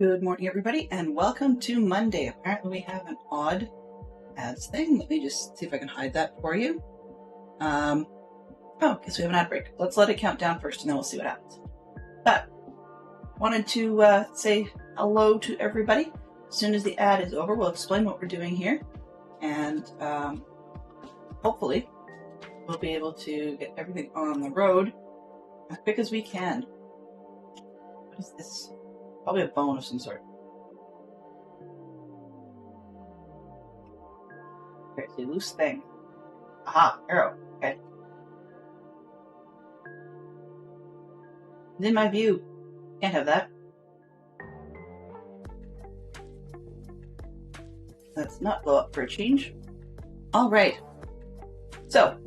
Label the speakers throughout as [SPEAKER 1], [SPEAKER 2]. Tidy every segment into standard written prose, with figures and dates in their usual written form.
[SPEAKER 1] Good morning, everybody, and welcome to Monday. Apparently, we have an odd ads thing. Let me just see if I can hide that for you. Guess we have an ad break. Let's let it count down first, and then we'll see what happens. But wanted to say hello to everybody. As soon as the ad is over, we'll explain what we're doing here, and hopefully, we'll be able to get everything on the road as quick as we can. What is this? Probably a bone of some sort. Okay, so loose thing. Aha, arrow. Okay. It's in my view. Can't have that. Let's not blow up for a change. All right. So,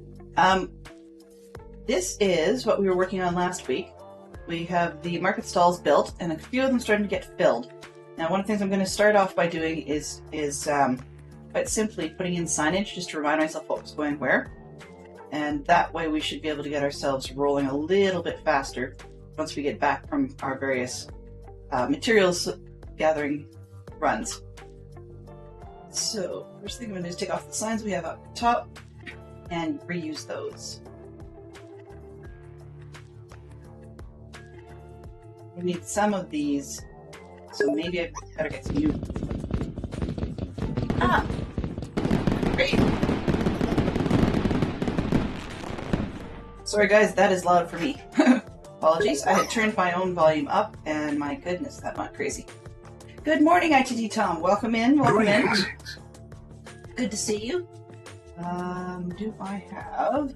[SPEAKER 1] this is what we were working on last week. We have the market stalls built, and a few of them starting to get filled. Now, one of the things I'm going to start off by doing is quite simply putting in signage just to remind myself what was going where. And that way we should be able to get ourselves rolling a little bit faster once we get back from our various materials gathering runs. So, first thing I'm going to do is take off the signs we have up top and reuse those. We need some of these, so maybe I better get some new. Ah! Great! Sorry guys, that is loud for me. Apologies, I had turned my own volume up, and my goodness, that went crazy. Good morning, ITT Tom. Welcome in, welcome in. Good to see you. Do I have...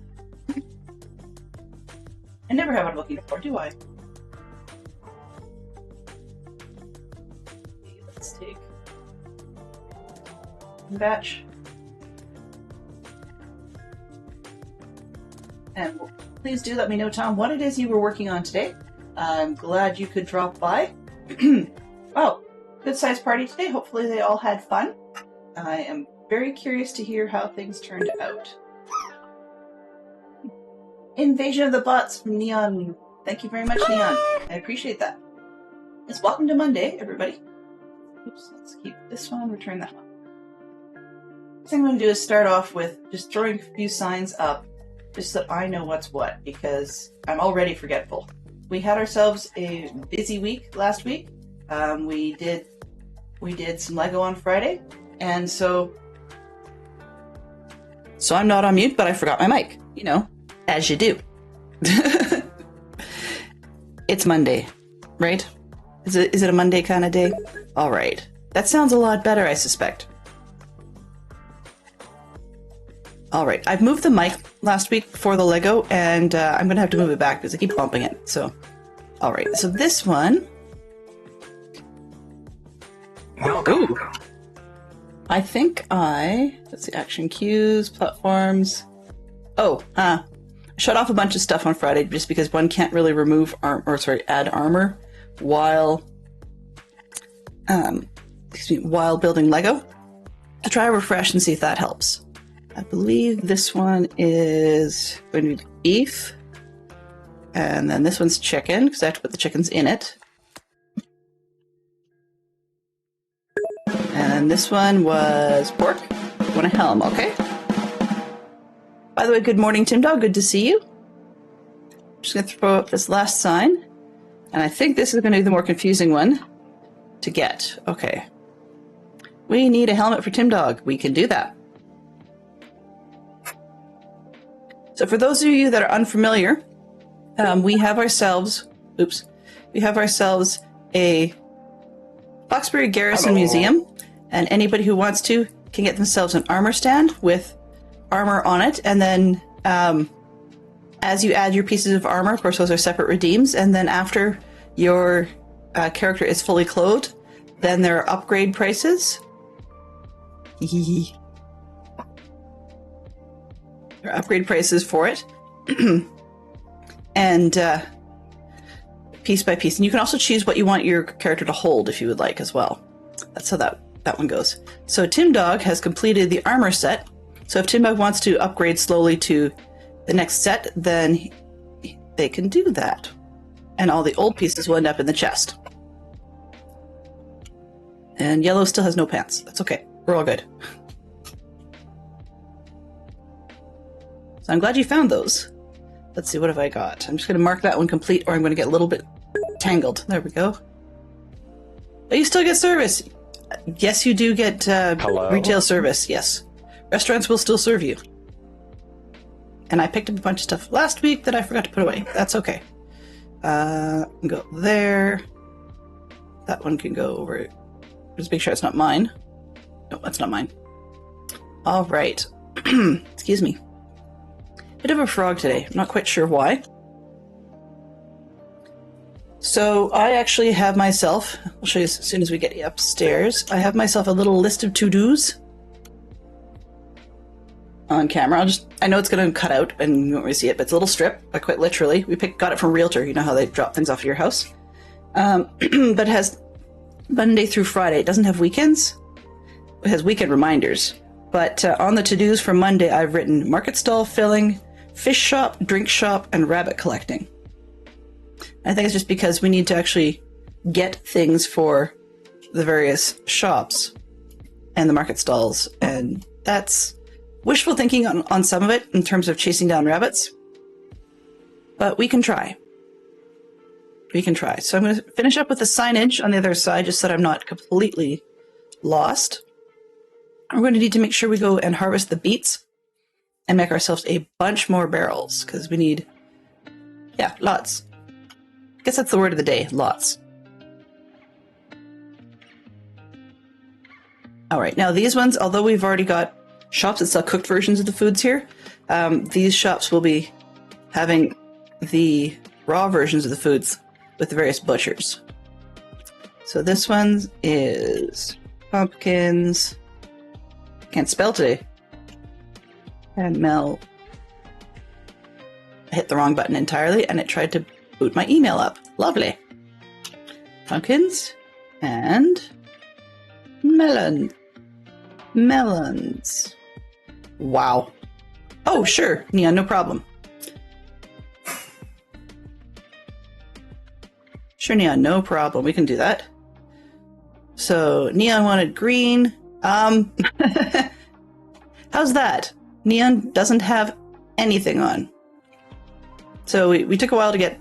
[SPEAKER 1] I never have what I'm looking for, do I? Let's take batch. And please do let me know, Tom, what it is you were working on today. I'm glad you could drop by. Well, good sized party today. Hopefully they all had fun. I am very curious to hear how things turned out. Invasion of the Bots from Neon. Thank you very much, Neon. I appreciate that. It's welcome to Monday, everybody. Oops, let's keep this one, return that one. First thing I'm going to do is start off with just throwing a few signs up, just so that I know what's what, because I'm already forgetful. We had ourselves a busy week last week. We did some Lego on Friday, and so I'm not on mute, but I forgot my mic. You know, as you do. It's Monday, right? Is it a Monday kind of day? All right. That sounds a lot better, I suspect. All right. I've moved the mic last week for the Lego, and I'm going to have to move it back because I keep bumping it. So, all right. So this one... Ooh. I think let's see, action cues, platforms. Shut off a bunch of stuff on Friday just because one can't really remove add armor while building Lego. To try a refresh and see if that helps. I believe this one is going to be beef, and then this one's chicken because I have to put the chickens in it. And this one was pork. You want a helm, okay? By the way, good morning, Tim Dog. Good to see you. I'm just going to throw up this last sign. And I think this is going to be the more confusing one to get. Okay. We need a helmet for Tim Dog. We can do that. So for those of you that are unfamiliar, we have ourselves a Foxbury Garrison Museum, and anybody who wants to can get themselves an armor stand with armor on it, and then as you add your pieces of armor, of course those are separate redeems, and then after your character is fully clothed, then there are upgrade prices. There are upgrade prices for it. And piece by piece. And you can also choose what you want your character to hold if you would like as well. That's how that one goes. So Tim Dog has completed the armor set. So if Tim Dog wants to upgrade slowly to the next set, then they can do that. And all the old pieces will end up in the chest. And yellow still has no pants. That's okay. We're all good. So I'm glad you found those. Let's see, what have I got? I'm just going to mark that one complete, or I'm going to get a little bit tangled. There we go. But you still get service. Yes, you do get retail service, yes. Restaurants will still serve you. And I picked up a bunch of stuff last week that I forgot to put away. That's okay. Go there. That one can go over. Just make sure it's not mine. No, that's not mine. All right. Excuse me. Bit of a frog today. I'm not quite sure why. So I actually have myself, I'll show you as soon as we get upstairs, I have myself a little list of to-dos on camera. I know it's going to cut out and you won't really see it, but it's a little strip, quite literally. We got it from Realtor. You know how they drop things off at your house. But it has Monday through Friday. It doesn't have weekends. It has weekend reminders. But on the to-dos for Monday, I've written market stall filling, fish shop, drink shop, and rabbit collecting. I think it's just because we need to actually get things for the various shops and the market stalls, and that's wishful thinking on some of it in terms of chasing down rabbits. But we can try. We can try. So I'm going to finish up with the signage on the other side, just so that I'm not completely lost. We're going to need to make sure we go and harvest the beets and make ourselves a bunch more barrels, because we need, yeah, lots. I guess that's the word of the day, lots. All right, now these ones, although we've already got shops that sell cooked versions of the foods here, these shops will be having the raw versions of the foods with the various butchers. So this one is pumpkins. Can't spell today. And Mel hit the wrong button entirely, and it tried to boot my email up. Lovely. Pumpkins and melons. Wow. Oh, sure, Neon, no problem. Sure, Neon, no problem. We can do that. So, Neon wanted green. How's that? Neon doesn't have anything on. So we took a while to get...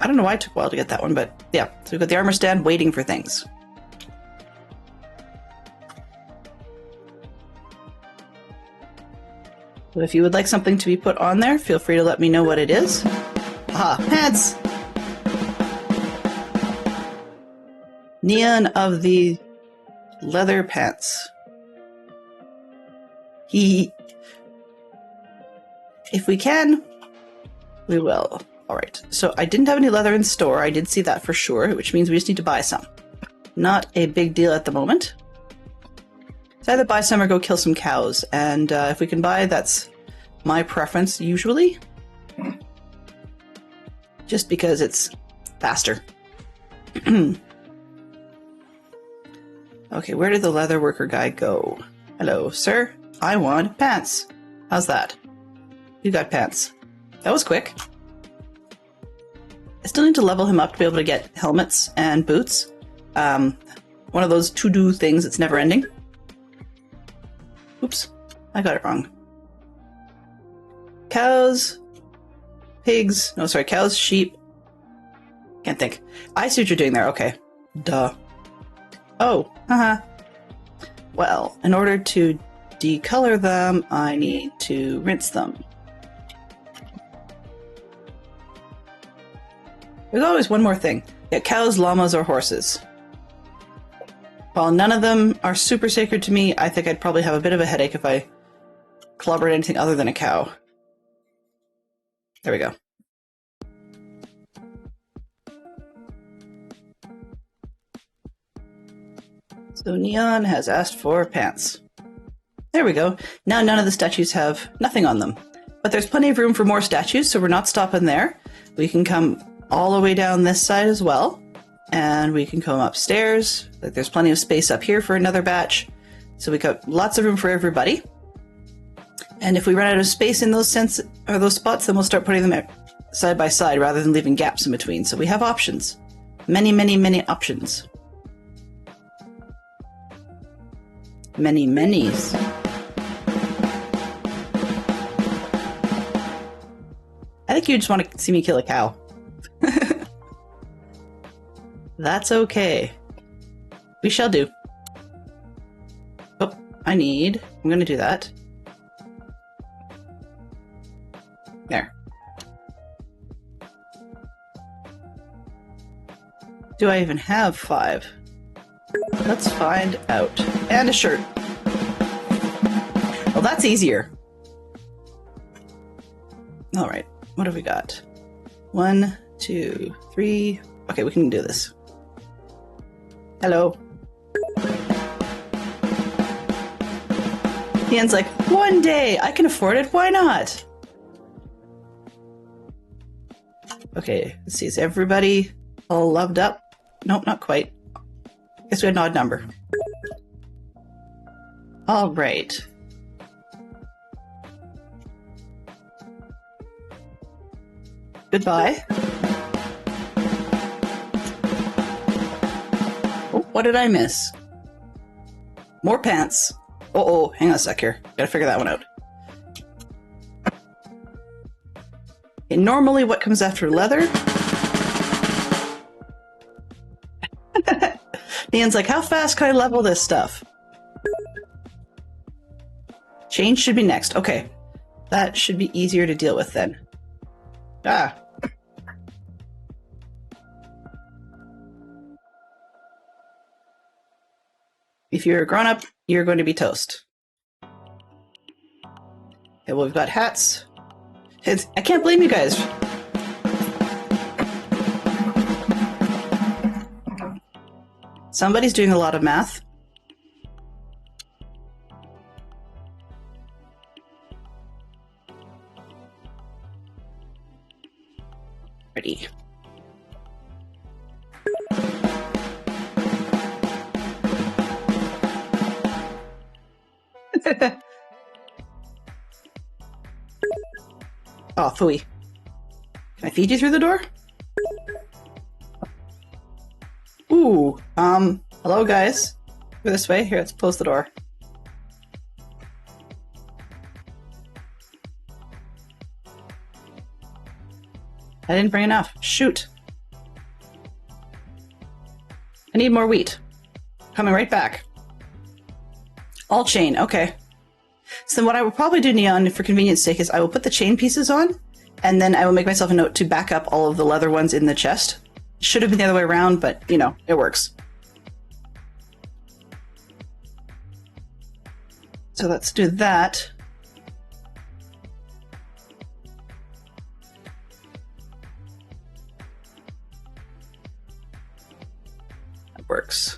[SPEAKER 1] I don't know why it took a while to get that one, but yeah. So we've got the armor stand waiting for things. So if you would like something to be put on there, feel free to let me know what it is. Aha, pants! Neon of the leather pants. If we can, we will. All right, so I didn't have any leather in store. I did see that for sure, which means we just need to buy some. Not a big deal at the moment. So either buy some or go kill some cows. And if we can buy, that's my preference usually. Just because it's faster. Okay, where did the leather worker guy go? Hello, sir. I want pants. How's that? You got pants. That was quick. I still need to level him up to be able to get helmets and boots. One of those to-do things that's never ending. Oops, I got it wrong. Cows, pigs, no, sorry, cows, sheep. Can't think. I see what you're doing there, okay. Duh. Oh, haha. Well, in order to decolor them, I need to rinse them. There's always one more thing. Get cows, llamas, or horses. While none of them are super sacred to me, I think I'd probably have a bit of a headache if I clobbered anything other than a cow. There we go. So Neon has asked for pants. There we go. Now none of the statues have nothing on them. But there's plenty of room for more statues, so we're not stopping there. We can come all the way down this side as well. And we can come upstairs. Like there's plenty of space up here for another batch. So we got lots of room for everybody. And if we run out of space in those spots, then we'll start putting them side by side rather than leaving gaps in between. So we have options. Many, many, many options. Many minis. I think you just want to see me kill a cow. That's okay. We shall do. Oh, I'm gonna do that. There. Do I even have 5? Let's find out. And a shirt. Well, that's easier. Alright, what have we got? 1, 2, 3. Okay, we can do this. Hello. Ian's like, one day! I can afford it, why not? Okay, let's see, is everybody all loved up? Nope, not quite. Guess we had an odd number. Alright. Goodbye. Oh, what did I miss? More pants. Uh-oh, hang on a sec here. Gotta figure that one out. Okay, normally what comes after leather? Ian's like, how fast can I level this stuff? Change should be next. Okay. That should be easier to deal with then. Ah. If you're a grown-up, you're going to be toast. Okay, well, we've got hats. I can't blame you guys. Somebody's doing a lot of math. Ready. Oh, phooey. Can I feed you through the door? Ooh, hello guys. Go this way. Here, let's close the door. I didn't bring enough. Shoot. I need more wheat. Coming right back. All chain, okay. So then what I will probably do, Neon, for convenience sake, is I will put the chain pieces on, and then I will make myself a note to back up all of the leather ones in the chest. Should have been the other way around, but, you know, it works. So let's do that. That works.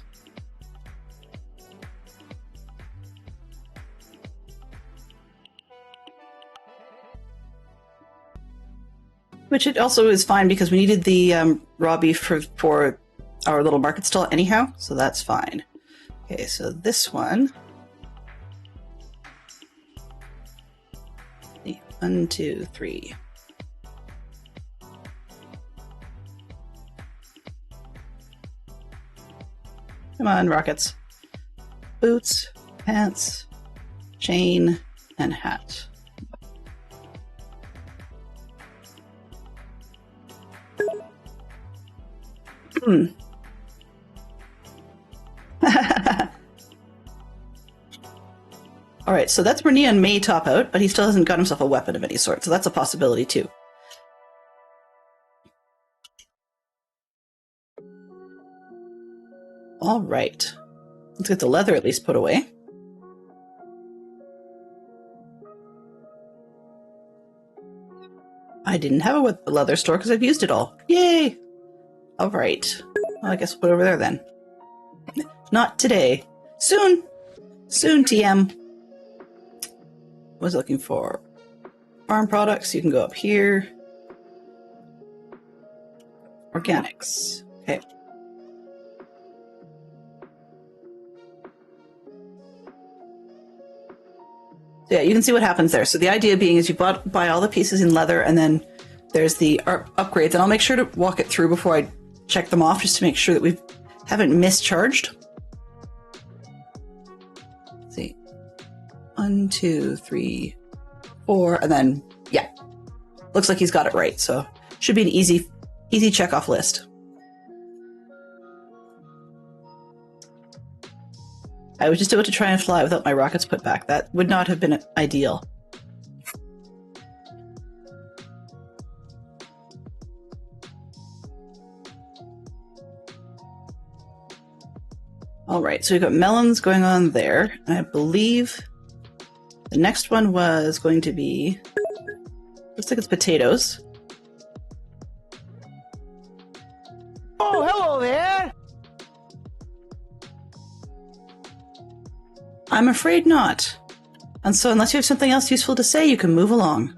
[SPEAKER 1] Which it also is fine because we needed the raw beef for our little market stall anyhow, so that's fine. Okay, so this one. 1, 2, 3. Come on, rockets. Boots, pants, chain, and hat. Alright, so that's where Neon may top out, but he still hasn't got himself a weapon of any sort, so that's a possibility too. Alright. Let's get the leather at least put away. I didn't have a leather store because I've used it all. Yay! Alright. Well, I guess we'll put it over there then. Not today. Soon! Soon, TM. Was looking for farm products. You can go up here. Organics. Okay. So yeah, you can see what happens there. So the idea being is you buy all the pieces in leather, and then there's the upgrades. And I'll make sure to walk it through before I check them off, just to make sure that we haven't mischarged. 1, 2, 3, 4, and then, yeah. Looks like he's got it right, so should be an easy check-off list. I was just about to try and fly without my rockets put back. That would not have been ideal. All right, so we've got melons going on there. And I believe the next one was going to be, looks like it's potatoes.
[SPEAKER 2] Oh, hello there!
[SPEAKER 1] I'm afraid not. And so unless you have something else useful to say, you can move along.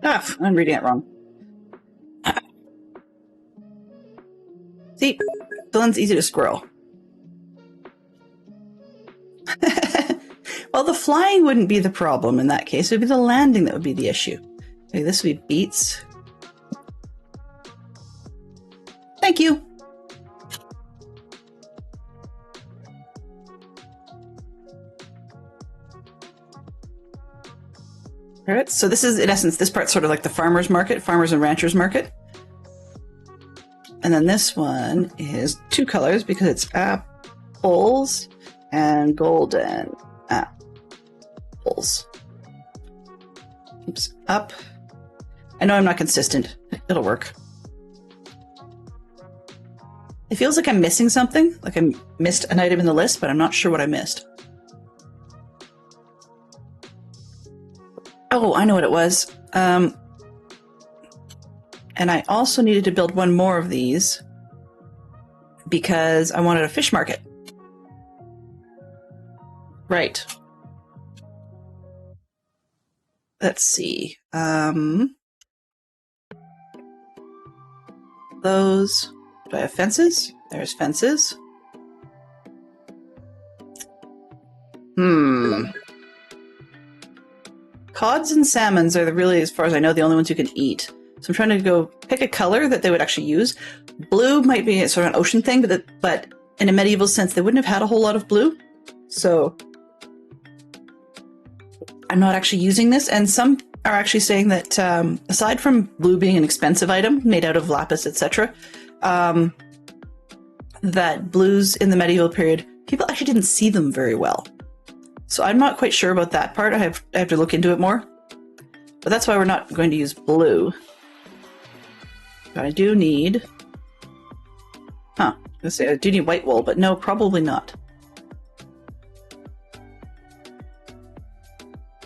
[SPEAKER 1] Ah, I'm reading it wrong. See, Dylan's easy to scroll. Well, the flying wouldn't be the problem in that case. It would be the landing that would be the issue. Okay, this would be beets. Thank you. All right, so this is, in essence, this part's sort of like the farmer's market, farmers and ranchers market. And then this one is 2 colors because it's apples and golden apples. Oops, up. I know I'm not consistent. It'll work. It feels like I'm missing something, like I missed an item in the list, but I'm not sure what I missed. Oh, I know what it was. And I also needed to build one more of these because I wanted a fish market. Right. Let's see. Those. Do I have fences? There's fences. Cods and salmons are really, as far as I know, the only ones you can eat. So I'm trying to go pick a color that they would actually use. Blue might be sort of an ocean thing, but in a medieval sense, they wouldn't have had a whole lot of blue. So I'm not actually using this. And some are actually saying that aside from blue being an expensive item made out of lapis, etc., that blues in the medieval period, people actually didn't see them very well. So I'm not quite sure about that part. I have to look into it more. But that's why we're not going to use blue. But I do need... let's say I do need white wool, but no, probably not.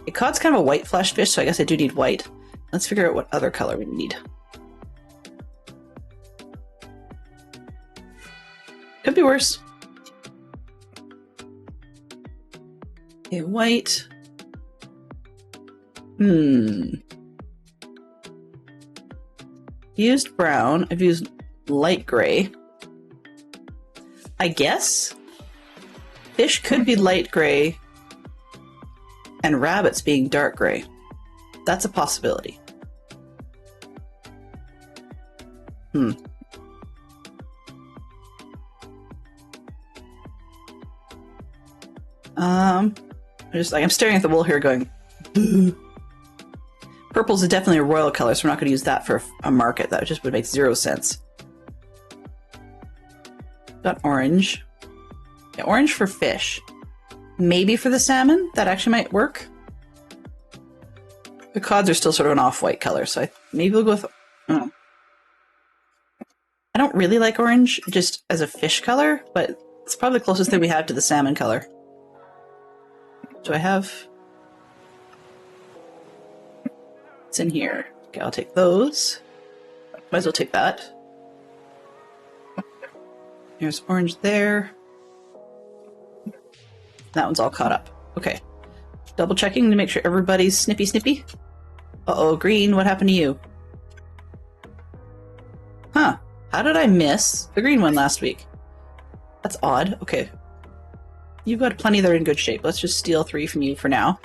[SPEAKER 1] A cod's kind of a white flesh fish, so I guess I do need white. Let's figure out what other color we need. Could be worse. Okay, white. Used brown. I've used light gray. I guess fish could be light gray and rabbits being dark gray. That's a possibility. I'm staring at the wool here going, purple's definitely a royal color, so we're not going to use that for a market. That just would make 0 sense. Got orange. Yeah, orange for fish. Maybe for the salmon, that actually might work. The cods are still sort of an off-white color, so maybe we'll go with... I don't really like orange, just as a fish color, but it's probably the closest thing we have to the salmon color. Do I have... It's in here. Okay, I'll take those. Might as well take that. There's orange there. That one's all caught up. Okay. Double checking to make sure everybody's snippy. Uh-oh, green, what happened to you? Huh. How did I miss the green one last week? That's odd. Okay. You've got plenty that are in good shape. Let's just steal 3 from you for now.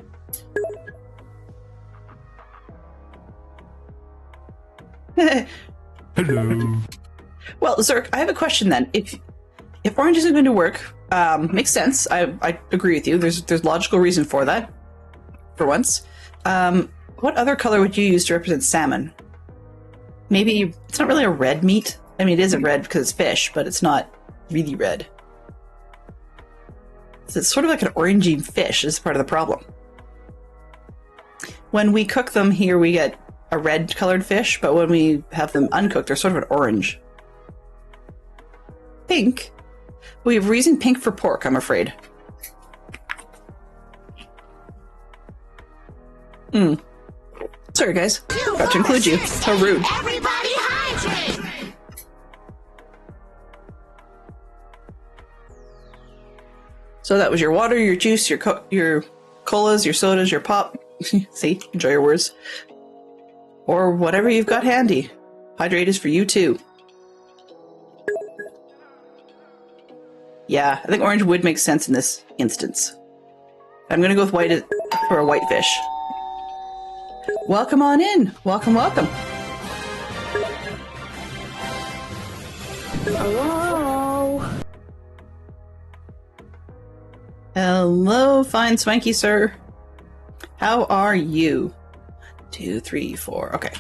[SPEAKER 2] Hello.
[SPEAKER 1] Well, Zerk, I have a question then. if orange isn't going to work, makes sense. I agree with you. There's logical reason for that, for once. What other color would you use to represent salmon? Maybe it's not really a red meat. I mean, it is a red because it's fish, but it's not really red. So it's sort of like an orangey fish is part of the problem. When we cook them here, we get a red colored fish, but when we have them uncooked, they're sort of an orange. Pink? We have reason pink for pork, I'm afraid. Sorry, guys. Got to include you. How rude.
[SPEAKER 3] Everybody hydrate!
[SPEAKER 1] So that was your water, your juice, your colas, your sodas, your pop. See? Enjoy your words. Or whatever you've got handy. Hydrate is for you, too. Yeah, I think orange would make sense in this instance. I'm going to go with white for a white fish. Welcome on in. Welcome, welcome.
[SPEAKER 3] Hello?
[SPEAKER 1] Hello, fine swanky sir. How are you? 2, 3, 4. Okay.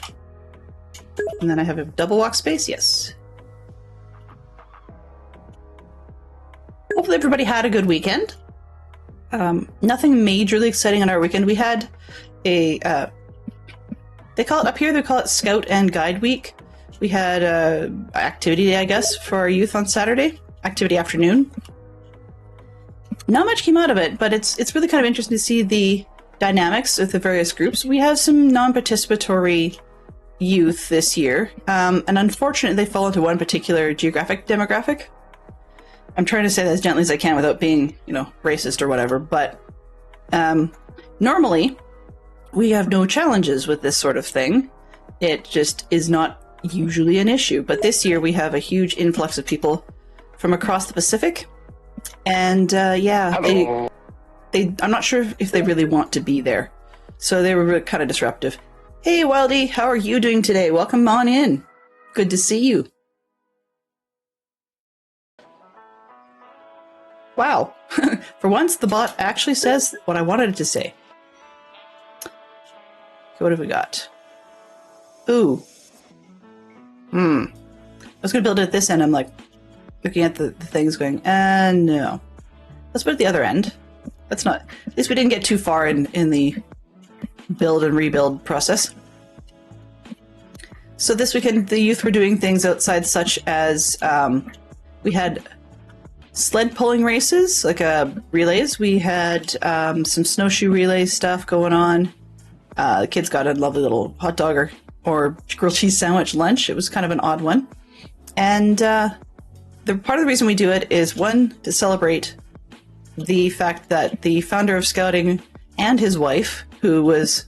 [SPEAKER 1] And then I have a double walk space. Yes. Hopefully everybody had a good weekend. Nothing majorly exciting on our weekend. We had a, they call it up here, they call it Scout and Guide Week. We had a activity day, I guess, for our youth on Saturday. Activity afternoon. Not much came out of it, but it's really kind of interesting to see the dynamics of the various groups. We have some non-participatory youth this year, and unfortunately they fall into one particular geographic demographic. I'm trying to say that as gently as I can without being, racist or whatever, but normally we have no challenges with this sort of thing. It just is not usually an issue. But this year we have a huge influx of people from across the Pacific, and I'm not sure if they really want to be there. So they were really kind of disruptive. Hey, Wildy, how are you doing today? Welcome on in. Good to see you. Wow. For once, the bot actually says what I wanted it to say. Okay, what have we got? Ooh. I was going to build it at this end. I'm like looking at the things going, no. Let's put it at the other end. That's not... At least we didn't get too far in the build and rebuild process. So this weekend, the youth were doing things outside, such as we had sled pulling races, like relays. We had some snowshoe relay stuff going on. The kids got a lovely little hot dog or grilled cheese sandwich lunch. It was kind of an odd one. And the part of the reason we do it is, one, to celebrate the fact that the founder of Scouting and his wife, who was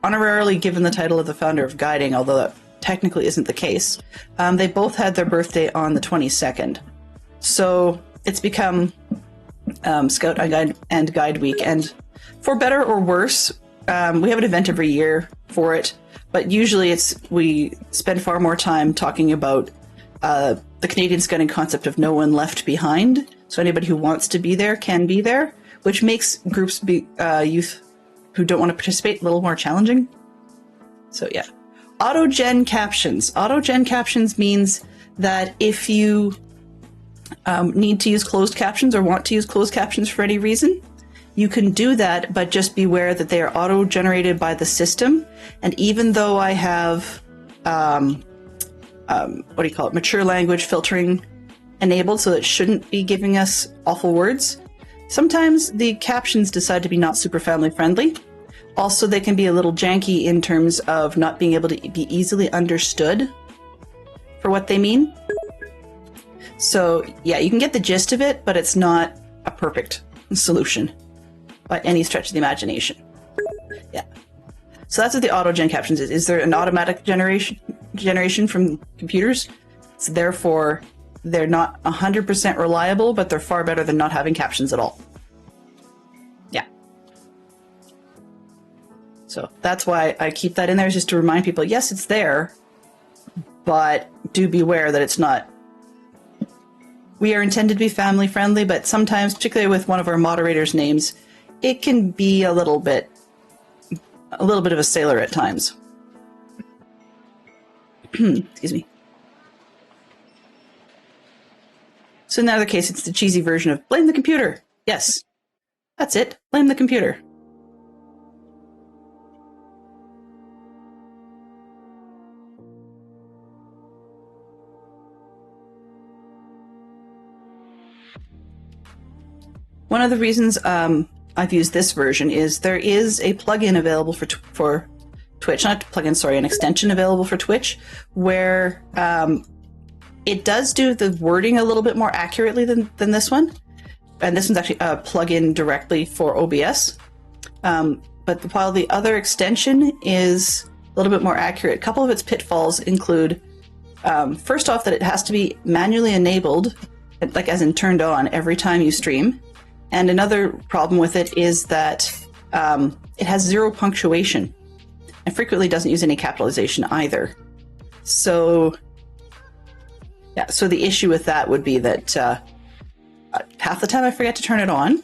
[SPEAKER 1] honorarily given the title of the founder of Guiding, although that technically isn't the case, they both had their birthday on the 22nd. So it's become Scout and Guide Week, and for better or worse, we have an event every year for it, but usually we spend far more time talking about the Canadian Scouting concept of no one left behind. So anybody who wants to be there can be there, which makes groups youth who don't want to participate a little more challenging. So yeah. Auto-gen captions. Auto-gen captions means that if you need to use closed captions or want to use closed captions for any reason, you can do that, but just beware that they are auto-generated by the system. And even though I have, mature language filtering enabled, so it shouldn't be giving us awful words, sometimes the captions decide to be not super family friendly. Also, they can be a little janky in terms of not being able to be easily understood for what they mean. So yeah, you can get the gist of it, but it's not a perfect solution by any stretch of the imagination. Yeah. So that's what the auto-gen captions is. Is there an automatic generation from computers? So therefore, they're not 100% reliable, but they're far better than not having captions at all. Yeah. So that's why I keep that in there, is just to remind people, yes, it's there, but do beware that it's not we are intended to be family friendly, but sometimes, particularly with one of our moderators' names, it can be a little bit of a sailor at times. Excuse me. So in the other case, it's the cheesy version of blame the computer. Yes, that's it. Blame the computer. One of the reasons I've used this version is there is a plugin available for Twitch, not plugin, sorry, an extension available for Twitch, where it does do the wording a little bit more accurately than this one. And this one's actually a plugin directly for OBS. But while the other extension is a little bit more accurate, a couple of its pitfalls include, first off, that it has to be manually enabled, like as in turned on, every time you stream. And another problem with it is that it has 0 punctuation and frequently doesn't use any capitalization either. So, yeah, so the issue with that would be that half the time I forget to turn it on.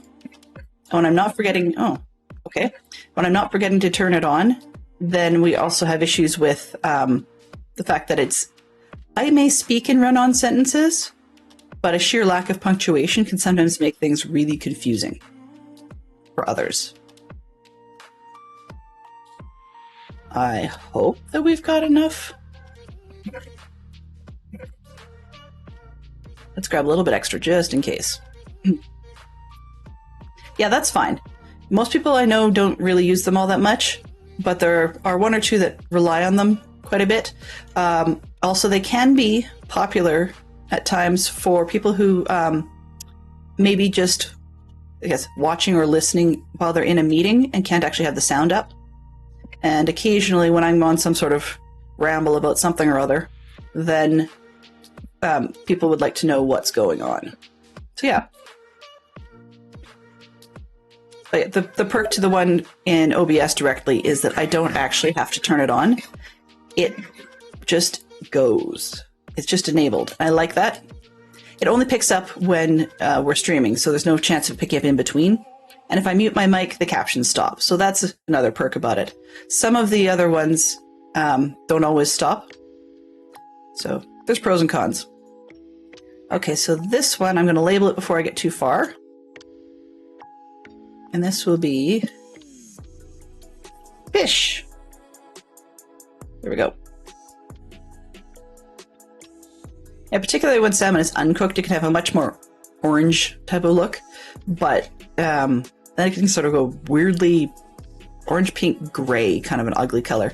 [SPEAKER 1] When I'm not forgetting, when I'm not forgetting to turn it on, then we also have issues with the fact that I may speak and run on sentences, but a sheer lack of punctuation can sometimes make things really confusing for others. I hope that we've got enough. Let's grab a little bit extra just in case. Yeah, that's fine. Most people I know don't really use them all that much, but there are 1 or 2 that rely on them quite a bit. Also, they can be popular at times for people who maybe just, I guess, watching or listening while they're in a meeting and can't actually have the sound up. And occasionally when I'm on some sort of ramble about something or other, then people would like to know what's going on. So yeah. But the perk to the one in OBS directly is that I don't actually have to turn it on. It just goes. It's just enabled. I like that. It only picks up when we're streaming, so there's no chance of picking up in between. And if I mute my mic, the captions stop. So that's another perk about it. Some of the other ones don't always stop. So there's pros and cons. Okay, so this one, I'm going to label it before I get too far. And this will be fish. There we go. Yeah, particularly when salmon is uncooked, it can have a much more orange type of look, but then it can sort of go weirdly orange, pink, gray, kind of an ugly color.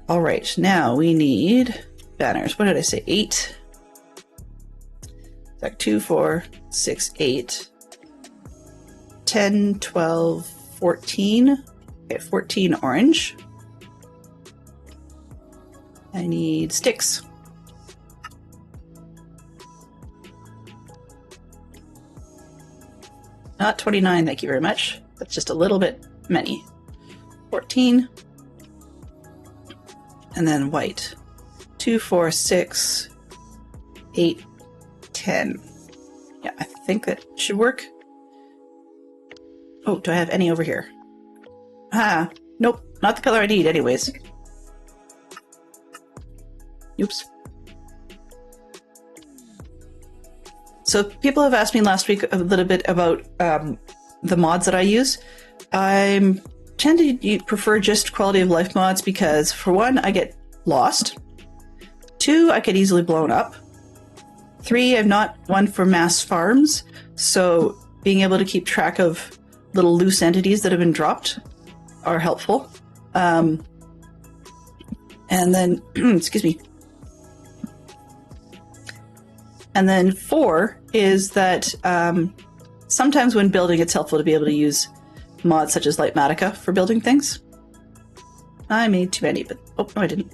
[SPEAKER 1] All right, now we need banners. What did I say? 8. It's like 2, 4, 6, 8, 10, 12, 14. Okay, 14 orange. I need sticks. Not 29, thank you very much. That's just a little bit many. 14. And then white. 2, 4, 6, 8, 10. Yeah, I think that should work. Oh, do I have any over here? Ah, nope, not the color I need anyways. Oops. So people have asked me last week a little bit about the mods that I use. I tend to prefer just quality of life mods because, for one, I get lost. 2, I get easily blown up. 3, I'm not one for mass farms, so being able to keep track of little loose entities that have been dropped are helpful. And then, excuse me. And then 4 is that sometimes when building, it's helpful to be able to use mods such as Lightmatica for building things. I made too many, but oh, no, I didn't.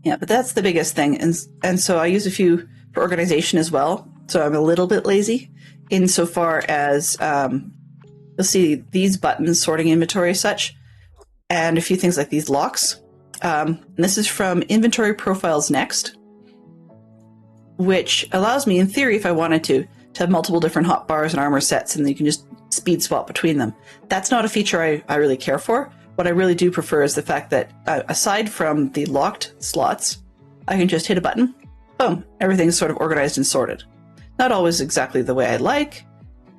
[SPEAKER 1] Yeah, but that's the biggest thing. And so I use a few for organization as well. So I'm a little bit lazy insofar as you'll see these buttons, sorting inventory such, and a few things like these locks. And this is from Inventory Profiles Next. which allows me, in theory, if I wanted to have multiple different hotbars and armor sets, and you can just speed swap between them. That's not a feature I really care for. What I really do prefer is the fact that, aside from the locked slots, I can just hit a button, boom, everything's sort of organized and sorted. Not always exactly the way I like,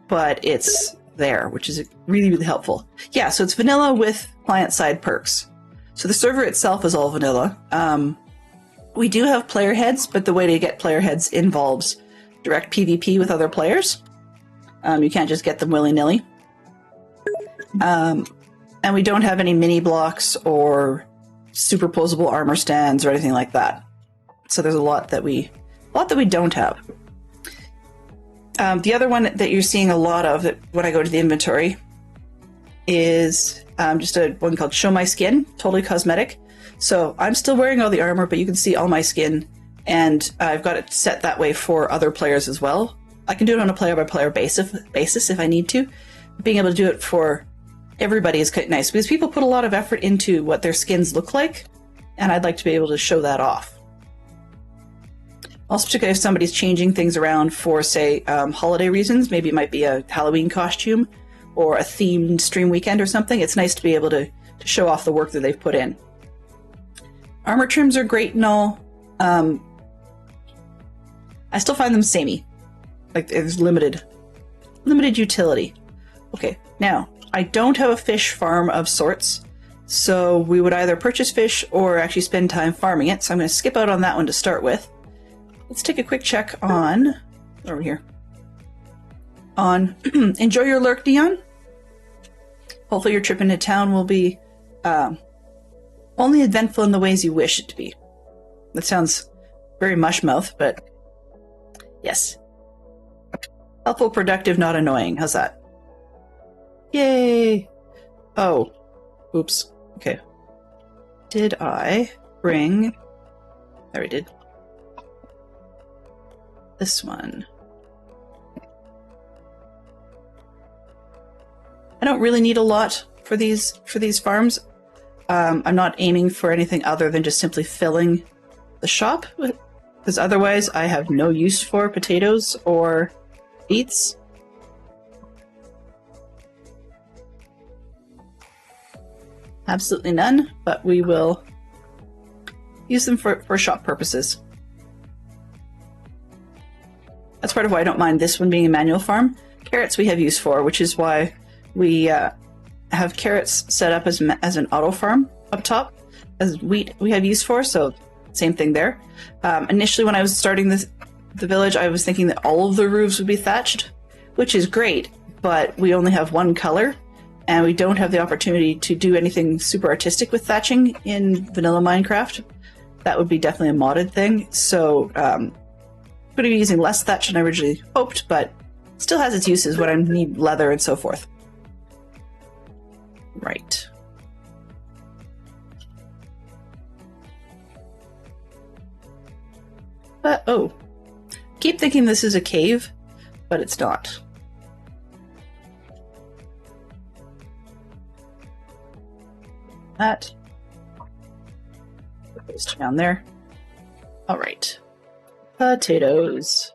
[SPEAKER 1] but it's there, which is really, really helpful. Yeah, so it's vanilla with client-side perks. So the server itself is all vanilla. We do have player heads, but the way to get player heads involves direct PvP with other players. You can't just get them willy-nilly. And we don't have any mini blocks or superposable armor stands or anything like that. So there's a lot that we don't have. The other one that you're seeing a lot of when I go to the inventory is just one called Show My Skin, totally cosmetic. So I'm still wearing all the armor, but you can see all my skin, and I've got it set that way for other players as well. I can do it on a player-by-player basis if I need to. Being able to do it for everybody is quite nice, because people put a lot of effort into what their skins look like, and I'd like to be able to show that off. Also, particularly if somebody's changing things around for, say, holiday reasons, maybe it might be a Halloween costume or a themed stream weekend or something, it's nice to be able to show off the work that they've put in. Armor trims are great and all. I still find them samey. Like, there's limited utility. Okay, now, I don't have a fish farm of sorts, so we would either purchase fish or actually spend time farming it, so I'm going to skip out on that one to start with. Let's take a quick check on, over here, on enjoy your lurk, Dion. Hopefully your trip into town will be only eventful in the ways you wish it to be. That sounds very mushmouth, but yes. Helpful, productive, not annoying. How's that? Yay! Oh. Oops. Okay. Did I bring... There we did. This one. I don't really need a lot for these farms. I'm not aiming for anything other than just simply filling the shop, because otherwise I have no use for potatoes or beets. Absolutely none, but we will use them for shop purposes. That's part of why I don't mind this one being a manual farm. Carrots we have use for, which is why we have carrots set up as an auto farm up top. As wheat we have use for, so same thing there. Initially when I was starting the village, I was thinking that all of the roofs would be thatched, which is great, but we only have one color, and we don't have the opportunity to do anything super artistic with thatching in vanilla Minecraft. That would be definitely a modded thing, so I'm going to be using less thatch than I originally hoped, but still has its uses when I need leather and so forth. Right. Oh. Keep thinking this is a cave, but it's not. That goes down there. All right. Potatoes.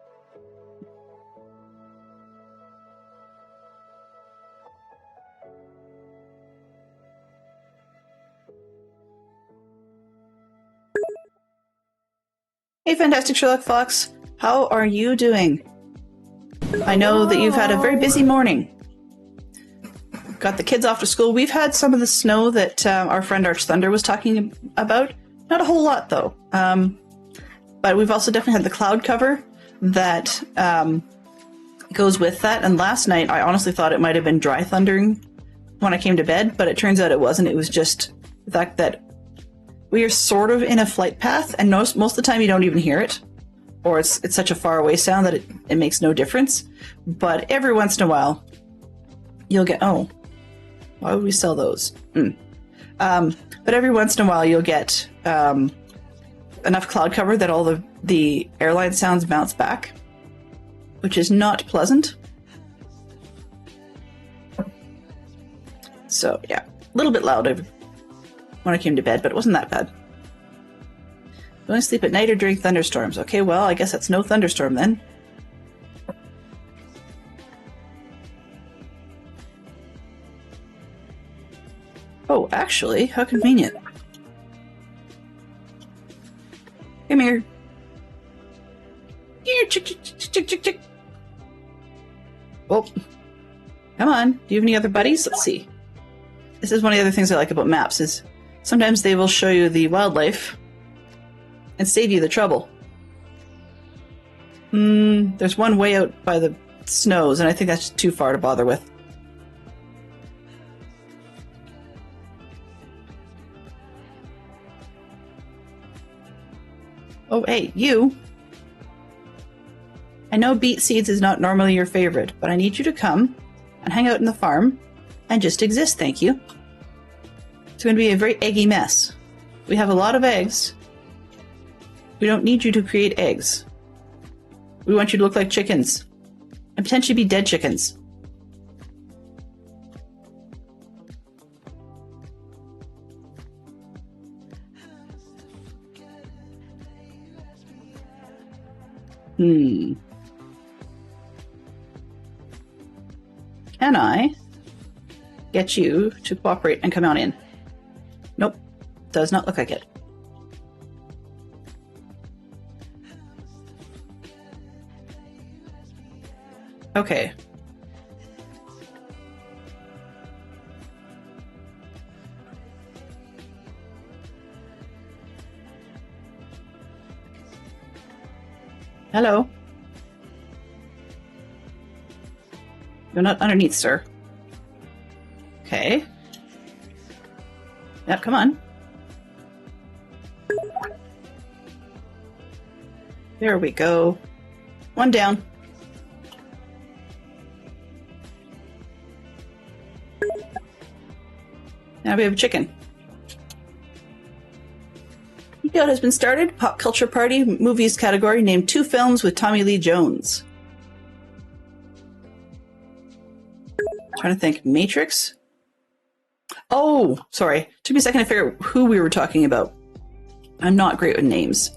[SPEAKER 1] Hey, Fantastic Sherlock Fox. How are you doing? I know that you've had a very busy morning. Got the kids off to school. We've had some of the snow that our friend Arch Thunder was talking about. Not a whole lot, though. But we've also definitely had the cloud cover that goes with that. And last night, I honestly thought it might have been dry thundering when I came to bed, but it turns out it wasn't. It was just the fact that we are sort of in a flight path, and most of the time you don't even hear it. Or it's such a far away sound that it makes no difference. But every once in a while, you'll get... Oh, why would we sell those? But every once in a while, you'll get enough cloud cover that all the airline sounds bounce back, which is not pleasant. So, yeah, a little bit loud when I came to bed, but it wasn't that bad. Don't sleep at night or during thunderstorms. Okay, well, I guess that's no thunderstorm then. Oh, actually, how convenient. Come here. Here, chick, chick, chick, chick, chick, chick. Oh, come on. Do you have any other buddies? Let's see. This is one of the other things I like about maps is sometimes they will show you the wildlife and save you the trouble. There's one way out by the snows, and I think that's too far to bother with. Oh, hey, you. I know beet seeds is not normally your favorite, but I need you to come and hang out in the farm and just exist, thank you. It's going to be a very eggy mess. We have a lot of eggs. We don't need you to create eggs. We want you to look like chickens. And potentially be dead chickens. Can I get you to cooperate and come on in? Nope. Does not look like it. Okay. Hello. You're not underneath, sir. Okay. Yep, come on. There we go. One down. Now we have a chicken. Peakout has been started. Pop Culture Party Movies category. Name 2 films with Tommy Lee Jones. Trying to think. Matrix? Oh, sorry. Took me a second to figure out who we were talking about. I'm not great with names.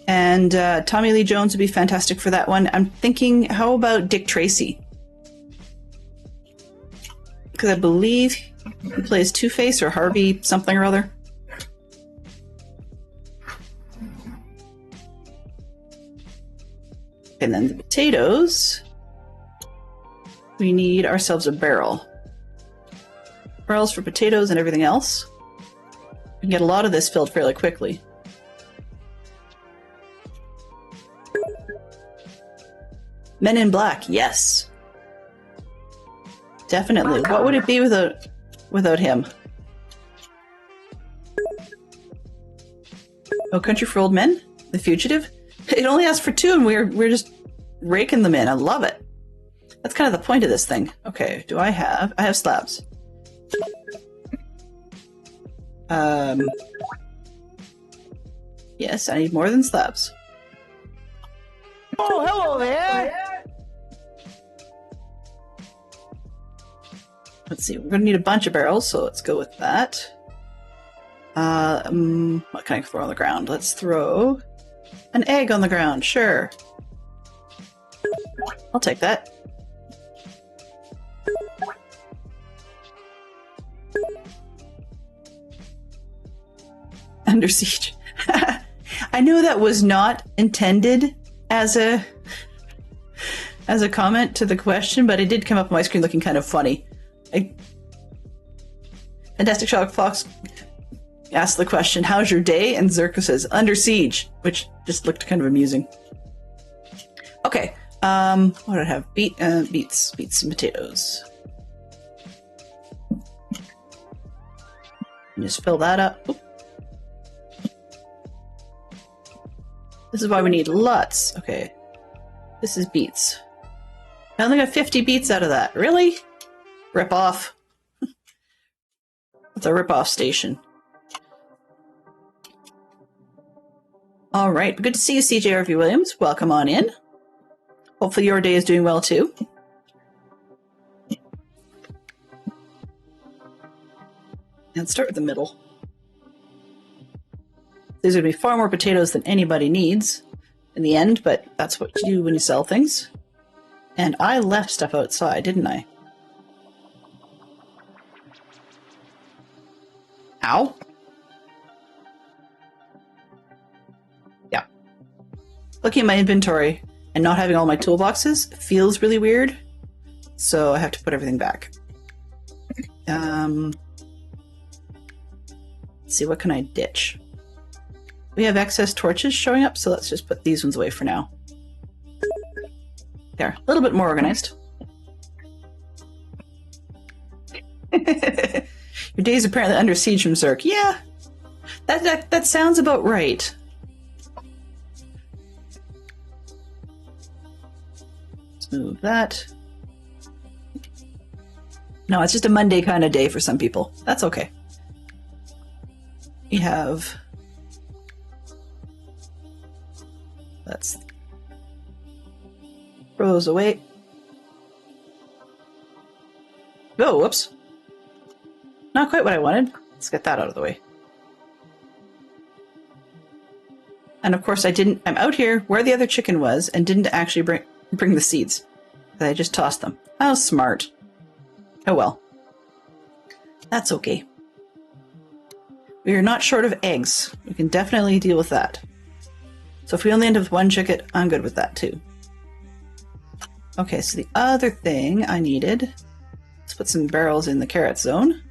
[SPEAKER 1] And Tommy Lee Jones would be fantastic for that one. I'm thinking, how about Dick Tracy? Because I believe he plays Two-Face or Harvey something or other. And then the potatoes. We need ourselves a barrel. Barrels for potatoes and everything else. We can get a lot of this filled fairly quickly. Men in Black, yes. Definitely. What would it be without him? Oh, Country for Old Men? The Fugitive? It only asks for 2 and we're just raking them in. I love it. That's kind of the point of this thing. Okay, do I have slabs. Yes, I need more than slabs.
[SPEAKER 2] Oh, hello there.
[SPEAKER 1] Let's see, we're going to need a bunch of barrels, so let's go with that. What can I throw on the ground? Let's throw an egg on the ground, sure. I'll take that. Under siege. I know that was not intended as a comment to the question, but it did come up on my screen looking kind of funny. Fantastic Sherlock Fox asked the question, how's your day? And Zerka says, under siege, which just looked kind of amusing. Okay, what do I have? Beets and potatoes. And just fill that up. Oop. This is why we need lots. Okay, this is beets. I only got 50 beets out of that. Really? Rip off. It's a rip-off station. All right, good to see you, CJRV Williams. Welcome on in. Hopefully your day is doing well too. And start with the middle. There's going to be far more potatoes than anybody needs in the end, but that's what you do when you sell things. And I left stuff outside, didn't I? Ow. Yeah. Looking at my inventory and not having all my toolboxes feels really weird, so I have to put everything back. Let's see, what can I ditch? We have excess torches showing up, so let's just put these ones away for now. There, a little bit more organized. Your day's apparently under siege from Zerk. Yeah, that sounds about right. Let's move that. No, it's just a Monday kind of day for some people. That's okay. We have... Let's throw those away. Oh, whoops. Not quite what I wanted. Let's get that out of the way. And of course I'm out here where the other chicken was and didn't actually bring the seeds. I just tossed them. How smart. Oh well. That's okay. We are not short of eggs. We can definitely deal with that. So if we only end up with one chicken, I'm good with that too. Okay, so the other thing I needed, let's put some barrels in the carrot zone.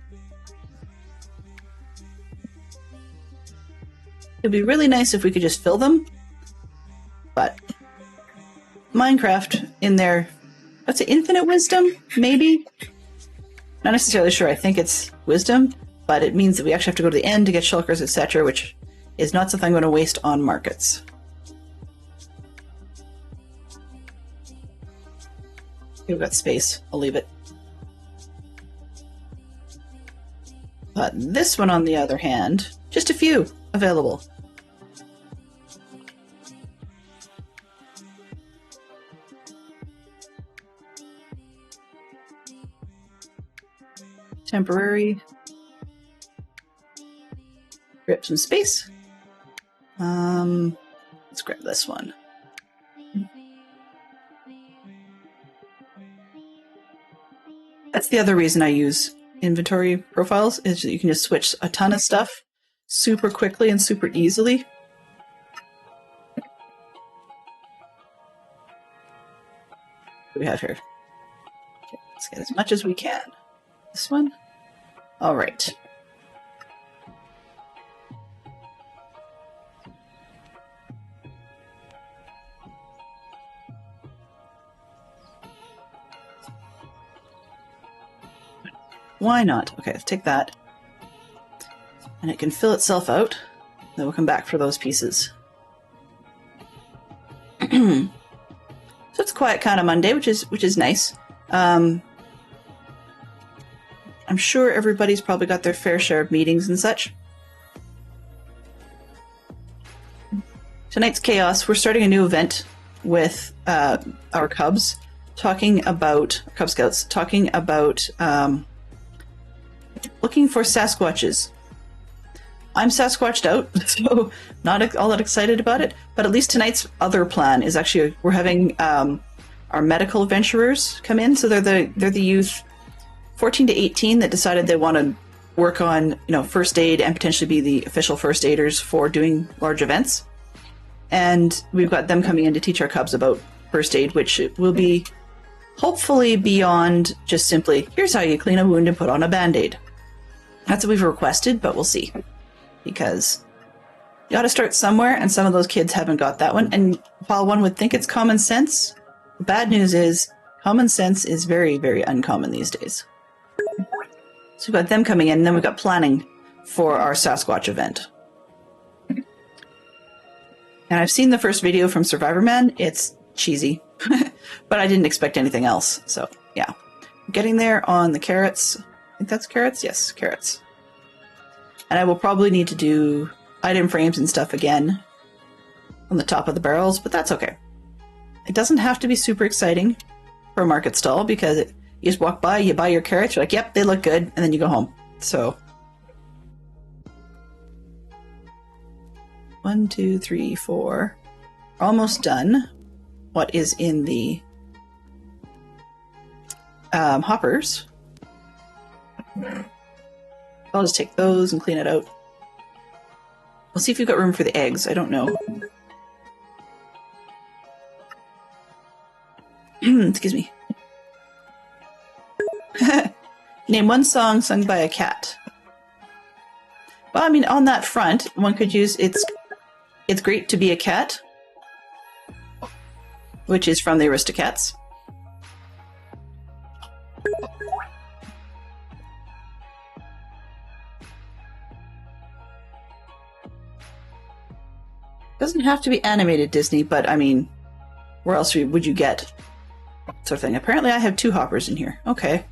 [SPEAKER 1] It'd be really nice if we could just fill them, but Minecraft in their, what's it, infinite wisdom, maybe? Not necessarily sure, I think it's wisdom, but it means that we actually have to go to the end to get shulkers, etc., which is not something I'm going to waste on markets. We've got space. I'll leave it. But this one, on the other hand, just a few available. Temporary. Grab some space. Let's grab this one. That's the other reason I use inventory profiles, is that you can just switch a ton of stuff super quickly and super easily. What do we have here? Okay, let's get as much as we can. This one? All right. Why not? Okay, let's take that. And it can fill itself out. Then we'll come back for those pieces. So it's quiet kind of Monday, which is nice. I'm sure everybody's probably got their fair share of meetings and such. Tonight's Chaos, we're starting a new event with our Cubs, talking about Cub Scouts, talking about looking for Sasquatches. I'm Sasquatched out, so not all that excited about it. But at least tonight's other plan is actually we're having our medical adventurers come in. So they're the youth 14 to 18 that decided they want to work on first aid and potentially be the official first aiders for doing large events. And we've got them coming in to teach our Cubs about first aid, which will be hopefully beyond just simply here's how you clean a wound and put on a band-aid. That's what we've requested, but we'll see. Because you got to start somewhere, and some of those kids haven't got that one. And while one would think it's common sense, the bad news is common sense is very, very uncommon these days. So we've got them coming in, and then we've got planning for our Sasquatch event. And I've seen the first video from Survivor Man. It's cheesy, but I didn't expect anything else. So yeah, getting there on the carrots. I think that's carrots? Yes, carrots. And I will probably need to do item frames and stuff again on the top of the barrels, but that's okay. It doesn't have to be super exciting for a market stall because you just walk by, you buy your carrots, you're like, yep, they look good, and then you go home. So 1, 2, 3, 4. Almost done. What is in the hoppers? I'll just take those and clean it out. We'll see if we've got room for the eggs. I don't know. Excuse me. Name one song sung by a cat. Well, I mean, on that front, one could use It's Great to Be a Cat, which is from the Aristocats. Doesn't have to be animated Disney, but I mean, where else would you get sort of thing? Apparently I have 2 hoppers in here. Okay.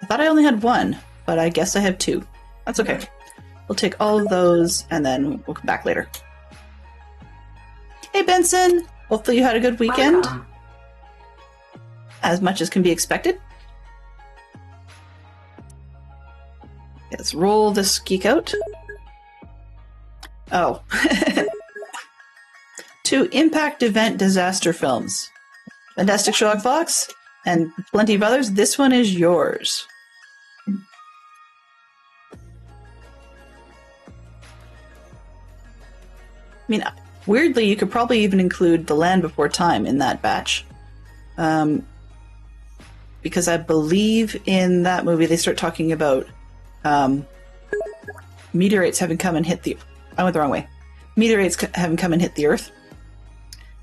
[SPEAKER 1] I thought I only had 1, but I guess I have 2. That's okay. We'll take all of those and then we'll come back later. Hey Benson! Hopefully you had a good weekend. As much as can be expected. Let's roll this geek out. Oh. 2 impact event disaster films. Fantastic Sherlock Fox and plenty of others. This one is yours. I mean, weirdly, you could probably even include The Land Before Time in that batch. Because I believe in that movie they start talking about meteorites having come and hit the... I went the wrong way. Meteorites having come and hit the Earth.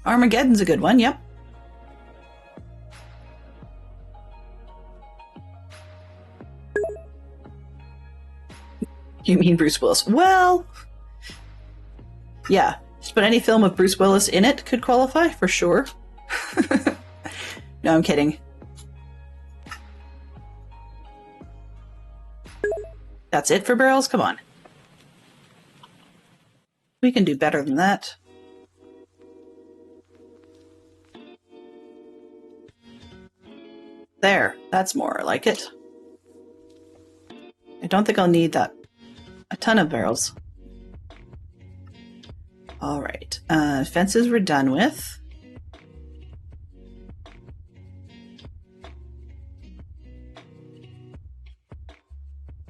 [SPEAKER 1] Armageddon's a good one, yep. You mean Bruce Willis? Well... yeah, just about any film with Bruce Willis in it could qualify, for sure. No, I'm kidding. That's it for barrels? Come on. We can do better than that. There, that's more like it. I don't think I'll need that. A ton of barrels. Alright, fences we're done with.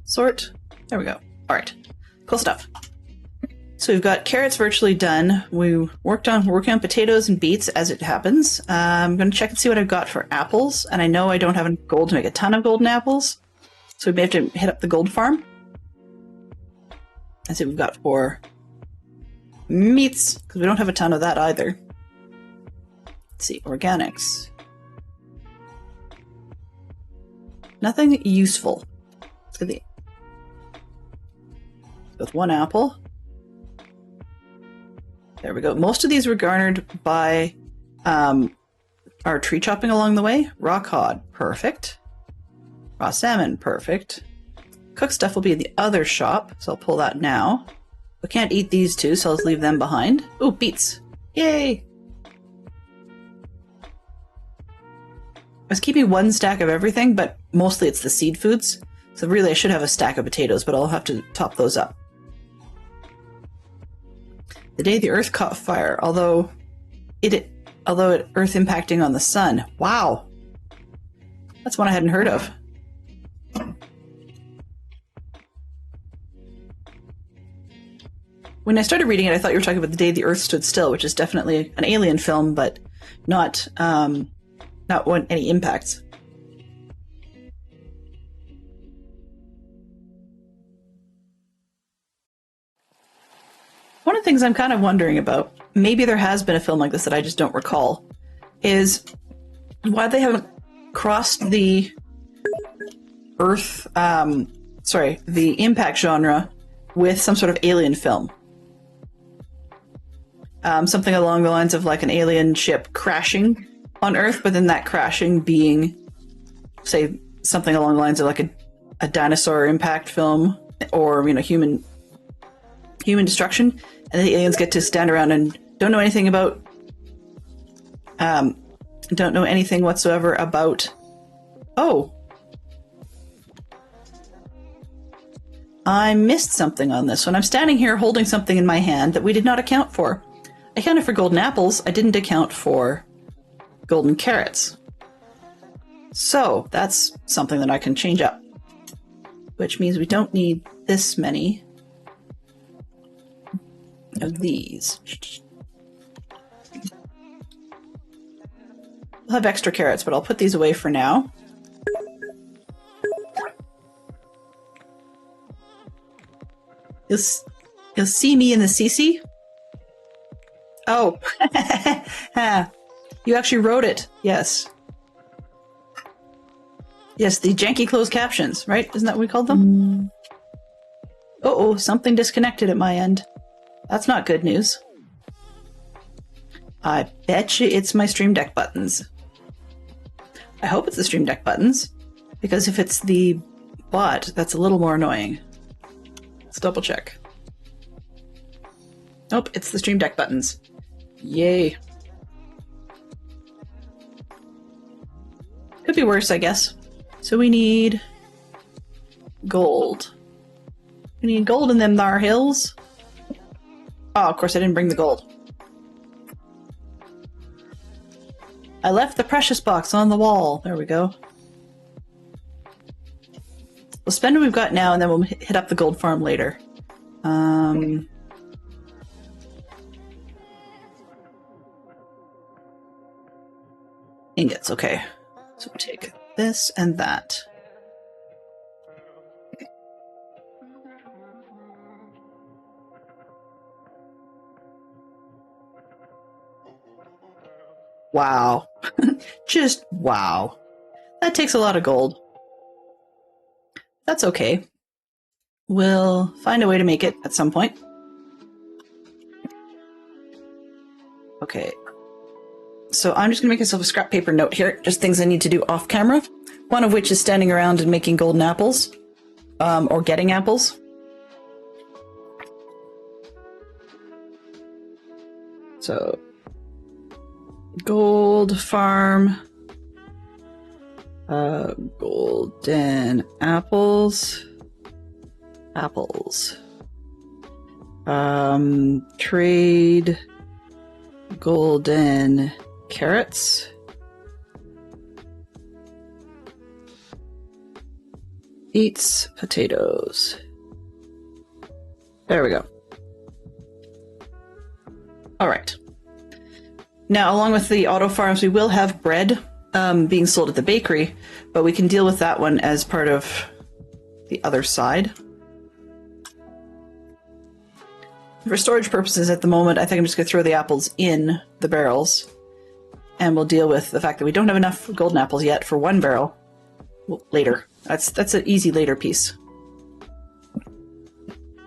[SPEAKER 1] Sort. There we go. Alright, cool stuff. So we've got carrots virtually done. We're working on potatoes and beets as it happens. I'm going to check and see what I've got for apples. And I know I don't have enough gold to make a ton of golden apples. So we may have to hit up the gold farm. And see what we've got for meats, because we don't have a ton of that either. Let's see, organics. Nothing useful. Let's get the... with 1 apple. There we go. Most of these were garnered by our tree chopping along the way. Raw cod, perfect. Raw salmon, perfect. Cooked stuff will be in the other shop, so I'll pull that now. We can't eat these 2, so I'll just leave them behind. Ooh, beets. Yay! I was keeping 1 stack of everything, but mostly it's the seed foods. So really I should have a stack of potatoes, but I'll have to top those up. The day the Earth caught fire, although it Earth impacting on the sun. Wow. That's one I hadn't heard of. When I started reading it, I thought you were talking about the day the Earth stood still, which is definitely an alien film, but not any impacts. One of the things I'm kind of wondering about, maybe there has been a film like this that I just don't recall, is why they haven't crossed the Earth, the impact genre with some sort of alien film. Something along the lines of like an alien ship crashing on Earth, but then that crashing being, say, something along the lines of like a dinosaur impact film, or, you know, human destruction, and the aliens get to stand around and don't know anything whatsoever about, oh, I missed something on this one. I'm standing here holding something in my hand that we did not account for. I accounted for golden apples. I didn't account for golden carrots. So that's something that I can change up, which means we don't need this many of these. I'll have extra carrots, but I'll put these away for now. You'll see me in the CC? Oh, you actually wrote it. Yes. Yes, the janky closed captions, right? Isn't that what we called them? Uh-oh, something disconnected at my end. That's not good news. I bet you it's my Stream Deck buttons. I hope it's the Stream Deck buttons, because if it's the bot, that's a little more annoying. Let's double check. Nope, it's the Stream Deck buttons. Yay. Could be worse, I guess. So we need gold. We need gold in them thar hills. Oh, of course I didn't bring the gold. I left the precious box on the wall. There we go. We'll spend what we've got now, and then we'll hit up the gold farm later. Ingots, okay. So we'll take this and that. Wow. Just wow. That takes a lot of gold. That's okay. We'll find a way to make it at some point. Okay. So I'm just going to make myself a scrap paper note here. Just things I need to do off camera. One of which is standing around and making golden apples. Or getting apples. So gold farm, golden apples, trade golden carrots, eats potatoes. There we go. All right. Now, along with the auto farms, we will have bread being sold at the bakery, but we can deal with that one as part of the other side. For storage purposes at the moment, I think I'm just going to throw the apples in the barrels, and we'll deal with the fact that we don't have enough golden apples yet for one barrel later. That's an easy later piece.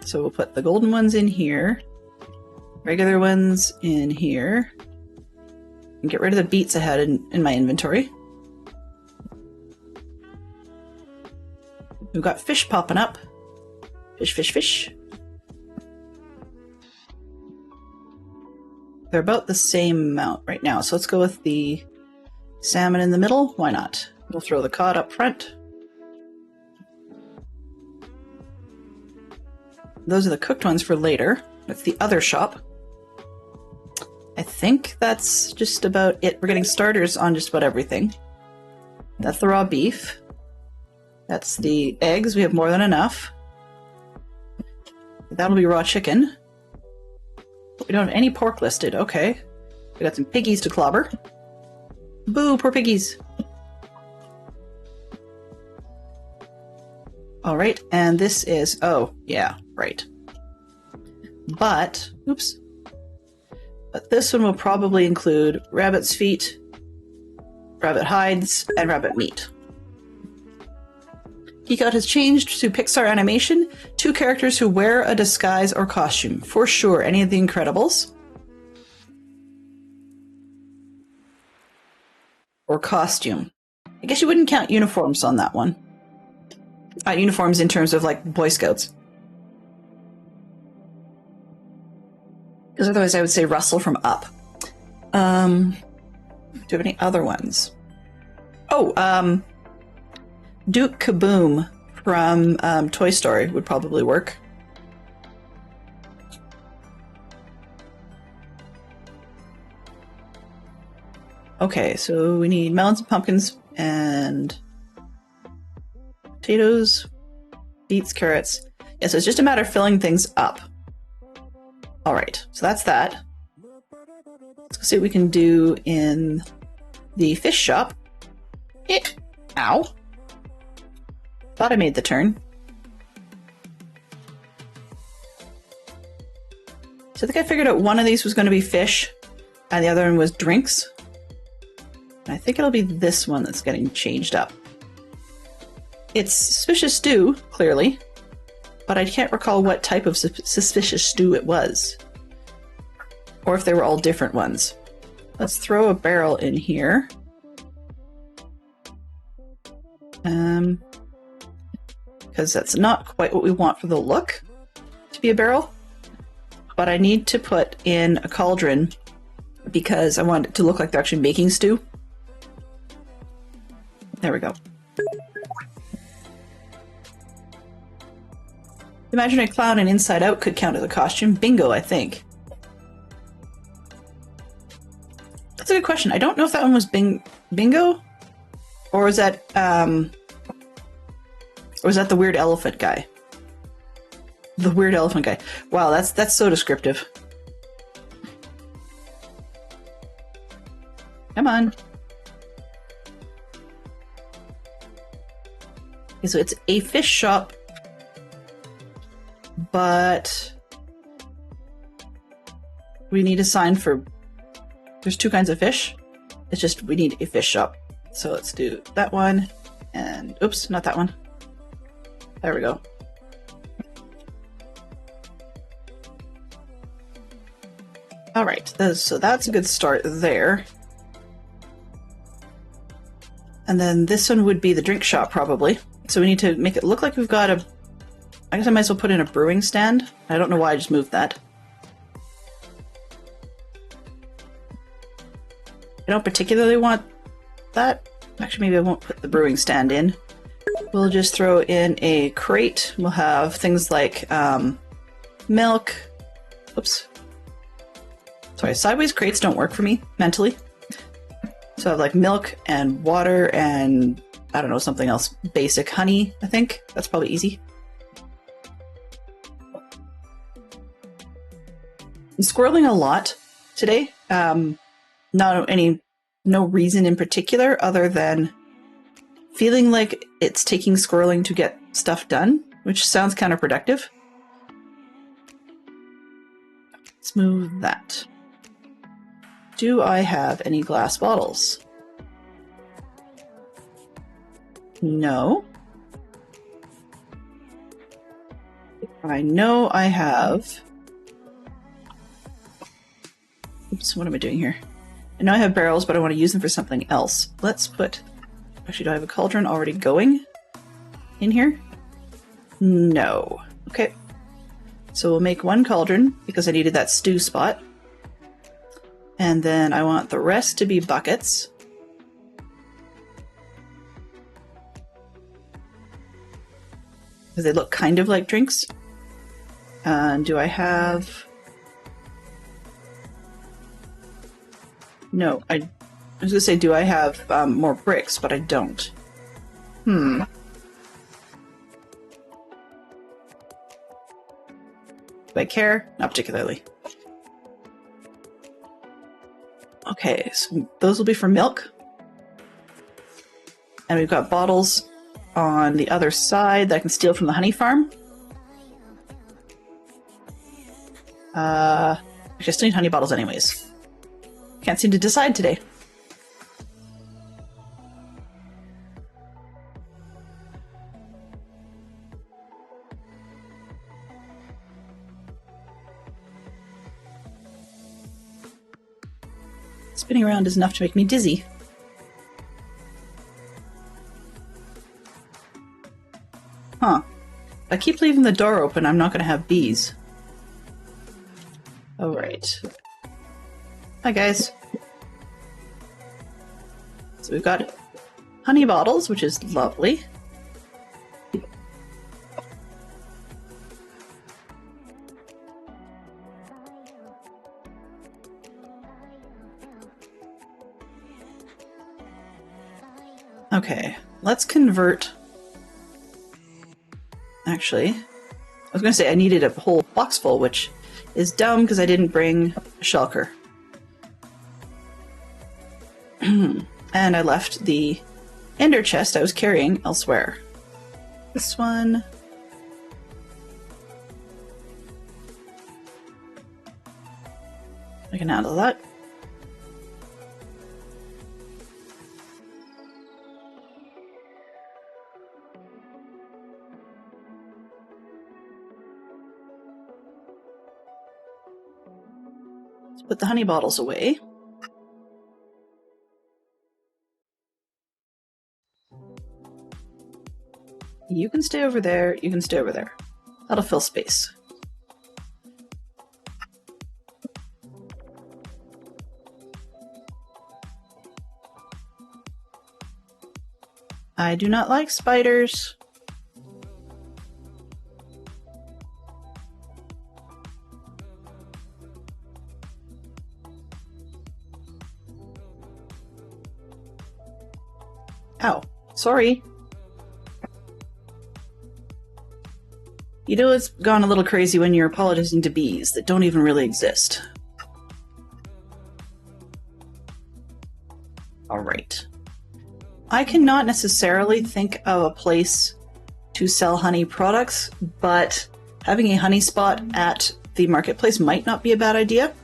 [SPEAKER 1] So we'll put the golden ones in here, regular ones in here. And get rid of the beets I had in my inventory. We've got fish popping up. Fish, fish, fish. They're about the same amount right now, so let's go with the salmon in the middle. Why not? We'll throw the cod up front. Those are the cooked ones for later. That's the other shop. I think that's just about it. We're getting starters on just about everything. That's the raw beef. That's the eggs. We have more than enough. That'll be raw chicken. We don't have any pork listed. Okay. We got some piggies to clobber. Boo, poor piggies. All right, and this is, oh, yeah, right. But, oops. But this one will probably include rabbit's feet, rabbit hides, and rabbit meat. Geek Out has changed to Pixar animation. 2 characters who wear a disguise or costume. For sure, any of the Incredibles. Or costume. I guess you wouldn't count uniforms on that one. Uniforms in terms of, like, Boy Scouts. Because otherwise I would say Russell from Up. Do you have any other ones? Oh, Duke Kaboom from Toy Story would probably work. Okay, so we need melons and pumpkins and potatoes, beets, carrots. Yeah, so it's just a matter of filling things up. Alright, so that's that. Let's see what we can do in the fish shop. Ow. Thought I made the turn. So I think I figured out one of these was going to be fish and the other one was drinks. I think it'll be this one that's getting changed up. It's suspicious stew, clearly, but I can't recall what type of suspicious stew it was. Or if they were all different ones. Let's throw a barrel in here. Because that's not quite what we want for the look to be a barrel. But I need to put in a cauldron because I want it to look like they're actually making stew. There we go. Imaginary Clown and Inside Out could count as a costume. Bingo, I think. That's a good question. I don't know if that one was Bingo? Or was that, the weird elephant guy? The weird elephant guy. Wow, that's so descriptive. Come on. Okay, so it's a fish shop, but we need a sign for... There's two kinds of fish. It's just we need a fish shop. So let's do that one, and oops, not that one. There we go. All right, so that's a good start there. And then this one would be the drink shop, probably. So we need to make it look like we've got a... I guess I might as well put in a brewing stand. I don't know why I just moved that. I don't particularly want that. Actually, maybe I won't put the brewing stand in. We'll just throw in a crate. We'll have things like milk. Oops. Sorry, sideways crates don't work for me mentally. So I have like milk and water and I don't know, something else. Basic honey, I think. That's probably easy. I'm squirreling a lot today. No reason in particular other than feeling like it's taking squirreling to get stuff done, which sounds counterproductive. Let's move that. Do I have any glass bottles? No. I know I have... Oops, what am I doing here? I know I have barrels, but I want to use them for something else. Let's put... Actually, do I have a cauldron already going in here? No. Okay. So we'll make one cauldron, because I needed that stew spot. And then I want the rest to be buckets. Because they look kind of like drinks. Do I have... No, I was going to say, do I have more bricks, but I don't. Do I care? Not particularly. Okay, so those will be for milk. And we've got bottles on the other side that I can steal from the honey farm. Actually, I still need honey bottles anyways. Can't seem to decide today. Spinning around is enough to make me dizzy. Huh. If I keep leaving the door open, I'm not going to have bees. Alright. Hi guys. So we've got honey bottles, which is lovely. Okay, let's convert. Actually, I was going to say I needed a whole box full, which is dumb because I didn't bring a shulker. And I left the ender chest I was carrying elsewhere. This one. I can handle that. Let's put the honey bottles away. You can stay over there, you can stay over there. That'll fill space. I do not like spiders. Ow, sorry. You know it's gone a little crazy when you're apologizing to bees that don't even really exist. Alright. I cannot necessarily think of a place to sell honey products, but having a honey spot at the marketplace might not be a bad idea.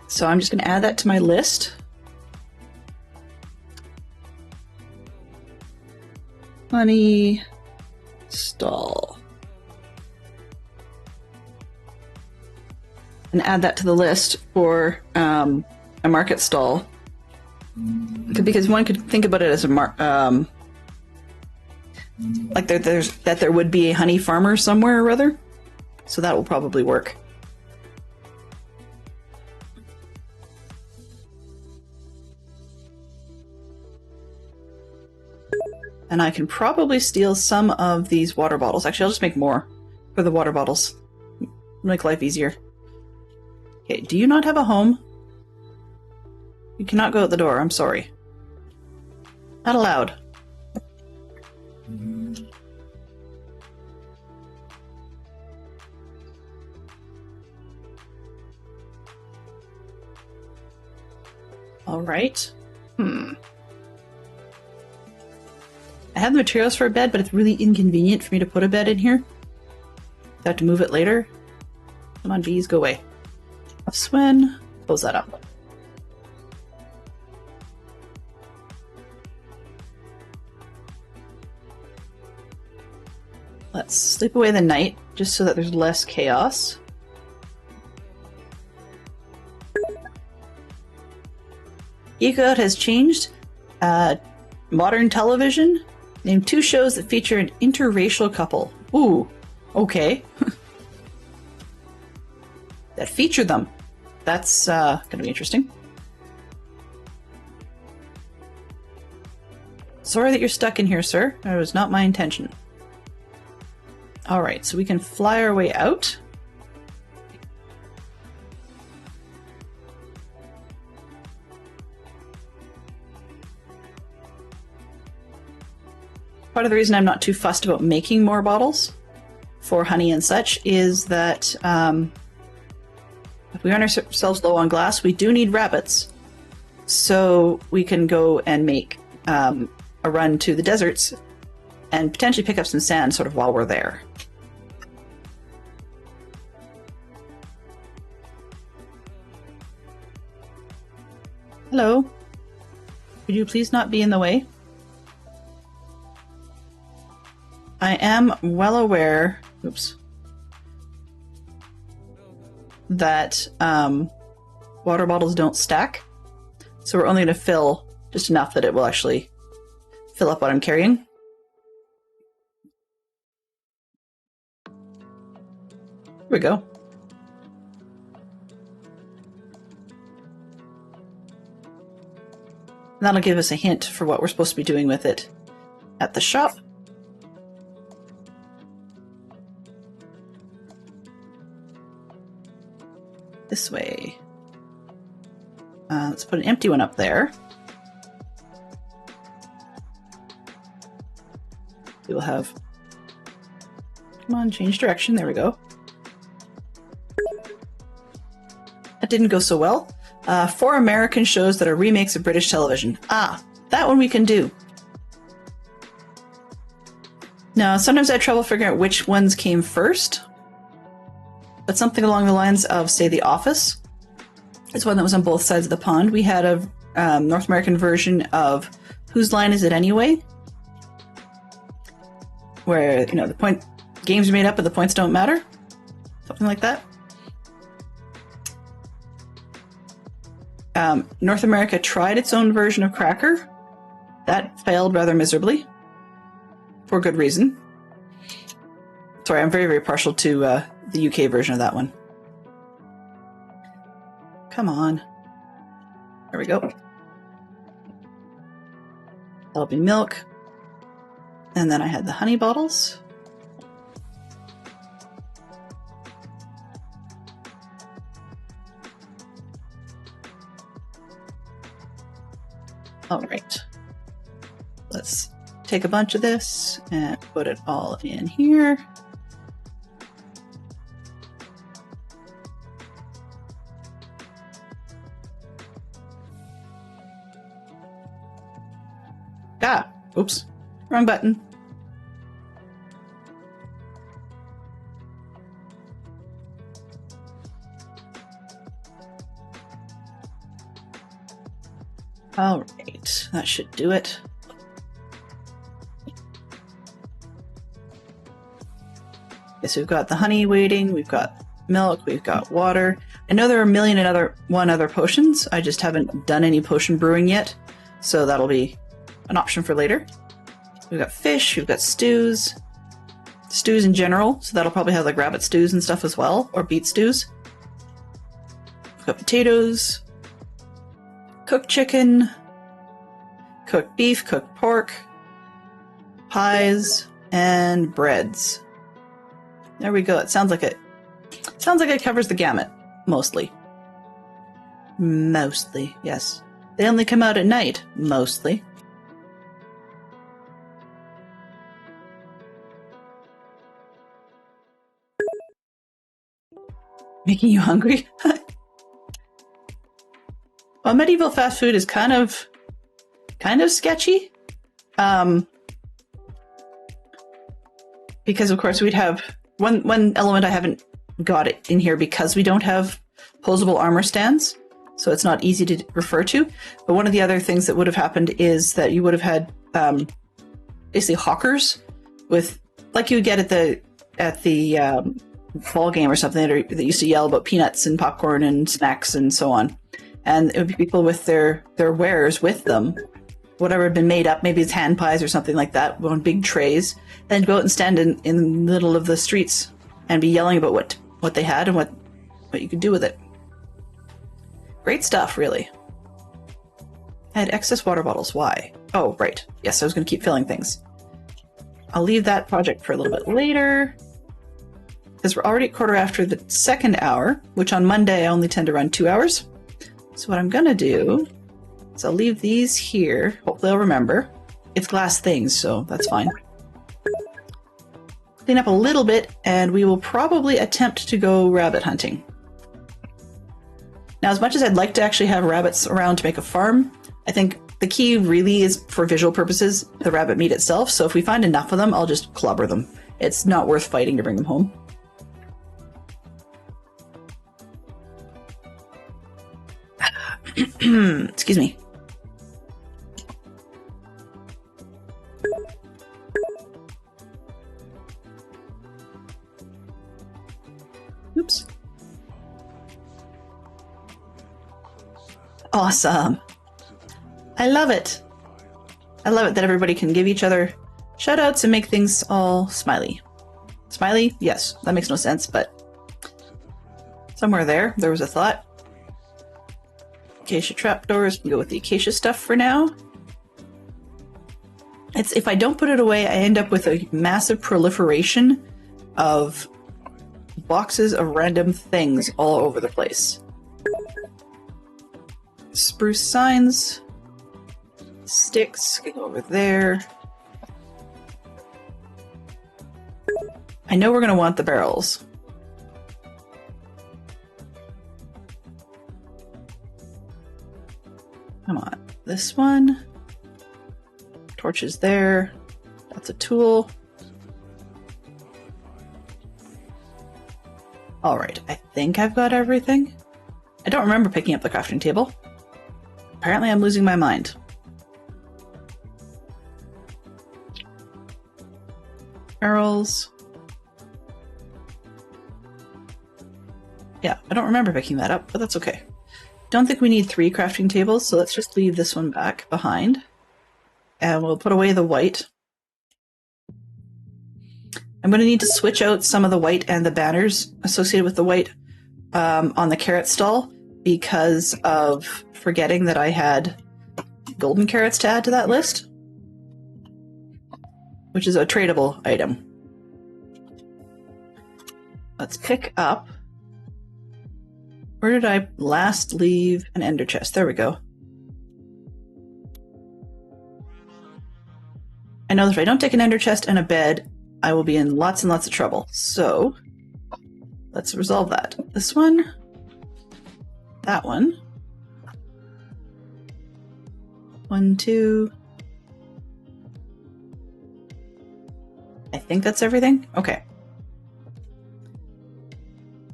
[SPEAKER 1] So I'm just going to add that to my list. Honey stall. And add that to the list for a market stall. Because one could think about it as a like there would be a honey farmer somewhere or other. So that will probably work. And I can probably steal some of these water bottles. Actually, I'll just make more for the water bottles. Make life easier. Okay, do you not have a home? You cannot go out the door, I'm sorry. Not allowed. Alright. I have the materials for a bed, but it's really inconvenient for me to put a bed in here. I have to move it later. Come on, bees, go away. Swin, close that up. Let's sleep away the night, just so that there's less chaos. Geek Out has changed. Modern television. Name 2 shows that feature an interracial couple. Ooh, okay. That feature them. That's gonna be interesting. Sorry that you're stuck in here, sir. That was not my intention. Alright, so we can fly our way out. Part of the reason I'm not too fussed about making more bottles for honey and such is that if we run ourselves low on glass, we do need rabbits. So we can go and make a run to the deserts and potentially pick up some sand sort of while we're there. Hello. Could you please not be in the way? I am well aware, oops, that water bottles don't stack. So we're only going to fill just enough that it will actually fill up what I'm carrying. Here we go. And that'll give us a hint for what we're supposed to be doing with it at the shop. This way. Let's put an empty one up there. We will have... Come on, change direction. There we go. That didn't go so well. 4 American shows that are remakes of British television. Ah, that one we can do. Now, sometimes I have trouble figuring out which ones came first. But something along the lines of, say, The Office is one that was on both sides of the pond. We had a North American version of Whose Line Is It Anyway? Where, you know, the games are made up but the points don't matter. Something like that. North America tried its own version of Cracker. That failed rather miserably. For good reason. Sorry, I'm very, very partial to the UK version of that one. Come on. There we go. That'll be milk. And then I had the honey bottles. All right. Let's take a bunch of this and put it all in here. Ah, oops, wrong button. All right, that should do it. Okay, so we've got the honey waiting, we've got milk, we've got water. I know there are a million and other potions. I just haven't done any potion brewing yet, so that'll be an option for later. We've got fish, we've got stews in general, so that'll probably have like rabbit stews and stuff as well, or beet stews. We've got potatoes, cooked chicken, cooked beef, cooked pork, pies, and breads. There we go. It sounds like it covers the gamut, mostly. Mostly, yes. They only come out at night, mostly. Making you hungry? Well, medieval fast food is kind of sketchy. Because of course we'd have one element I haven't got it in here because we don't have posable armor stands, so it's not easy to refer to. But one of the other things that would have happened is that you would have had basically hawkers with, like you would get at the ball game or something that used to yell about peanuts and popcorn and snacks and so on. And it would be people with their wares with them, whatever had been made up, maybe it's hand pies or something like that, on big trays, then go out and stand in the middle of the streets and be yelling about what they had and what you could do with it. Great stuff, really. I had excess water bottles. Why? Oh, right. Yes, I was going to keep filling things. I'll leave that project for a little bit later, because we're already at quarter after the second hour, which on Monday I only tend to run 2 hours. So what I'm going to do is I'll leave these here. Hopefully I'll remember. It's glass things, so that's fine. Clean up a little bit, and we will probably attempt to go rabbit hunting. Now, as much as I'd like to actually have rabbits around to make a farm, I think the key really is, for visual purposes, the rabbit meat itself. So if we find enough of them, I'll just clobber them. It's not worth fighting to bring them home. Excuse me. Oops. Awesome. I love it. I love it that everybody can give each other shoutouts and make things all smiley. Smiley? Yes, that makes no sense, but somewhere there was a thought. Acacia trapdoors, we go with the acacia stuff for now. If I don't put it away, I end up with a massive proliferation of boxes of random things all over the place. Spruce signs, sticks, can go over there. I know we're going to want the barrels. Come on. This one. Torch is there. That's a tool. Alright, I think I've got everything. I don't remember picking up the crafting table. Apparently I'm losing my mind. Barrels. Yeah, I don't remember picking that up, but that's okay. Don't think we need 3 crafting tables, so let's just leave this one back behind. And we'll put away the white. I'm going to need to switch out some of the white and the banners associated with the white on the carrot stall because of forgetting that I had golden carrots to add to that list, which is a tradable item. Let's pick up. Where did I last leave an ender chest? There we go. I know that if I don't take an ender chest and a bed, I will be in lots and lots of trouble. So let's resolve that. This one, that one. 1, 2. I think that's everything. Okay.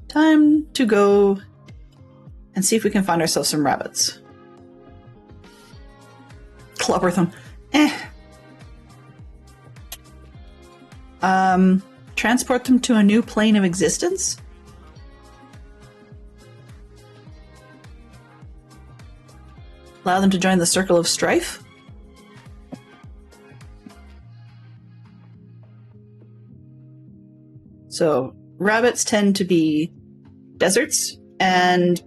[SPEAKER 1] Time to go and see if we can find ourselves some rabbits. Clobber them. Transport them to a new plane of existence? Allow them to join the circle of strife? So, rabbits tend to be deserts, and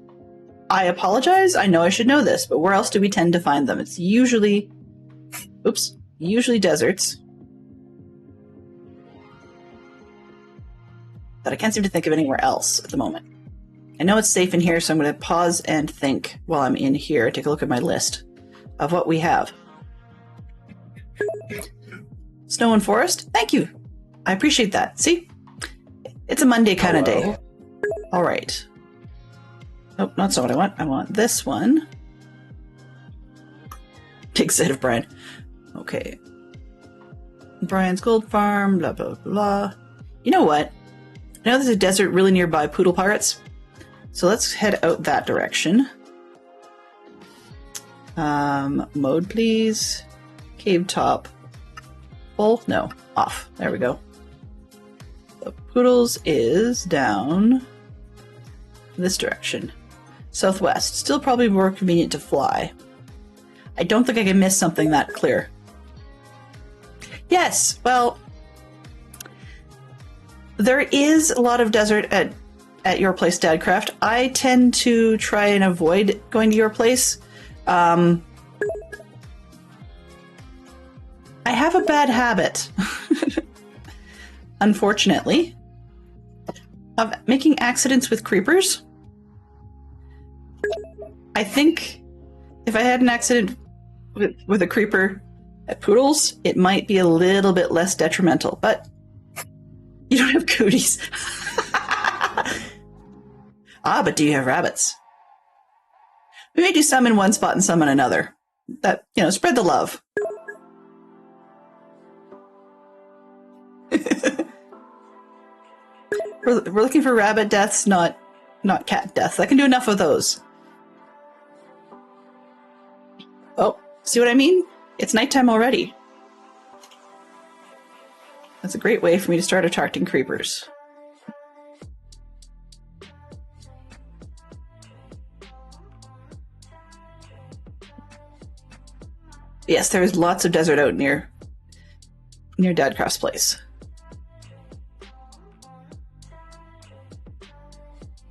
[SPEAKER 1] I apologize, I know I should know this, but where else do we tend to find them? It's usually, usually deserts. But I can't seem to think of anywhere else at the moment. I know it's safe in here, so I'm going to pause and think while I'm in here. Take a look at my list of what we have. Snow and forest? Thank you. I appreciate that. See? It's a Monday kind of day. All right. Oh, not so what I want. I want this one. Big set of Brian. Okay. Brian's Gold Farm, blah, blah, blah. You know what? I know there's a desert really nearby Poodle Pirates, so let's head out that direction. Mode, please. Cave top. Full? No. Off. There we go. The Poodles is down this direction. Southwest. Still probably more convenient to fly. I don't think I can miss something that clear. Yes, well, there is a lot of desert at your place, Dadcraft. I tend to try and avoid going to your place. I have a bad habit, unfortunately, of making accidents with creepers. I think if I had an accident with a creeper at Poodles, it might be a little bit less detrimental, but you don't have cooties. Ah, but do you have rabbits? We may do some in one spot and some in another. That, you know, spread the love. We're looking for rabbit deaths, not cat deaths. I can do enough of those. Oh, see what I mean? It's nighttime already. That's a great way for me to start attracting creepers. Yes, there's lots of desert out near Dadcraft's place.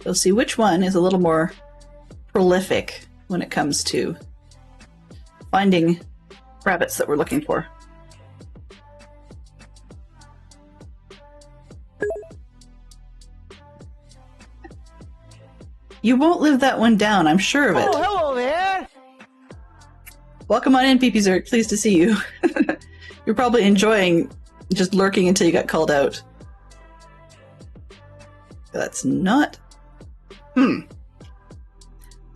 [SPEAKER 1] We'll see which one is a little more prolific when it comes to finding rabbits that we're looking for. You won't live that one down, I'm sure of it.
[SPEAKER 2] Oh, hello there!
[SPEAKER 1] Welcome on in, PP Zerk. Pleased to see you. You're probably enjoying just lurking until you got called out. That's not...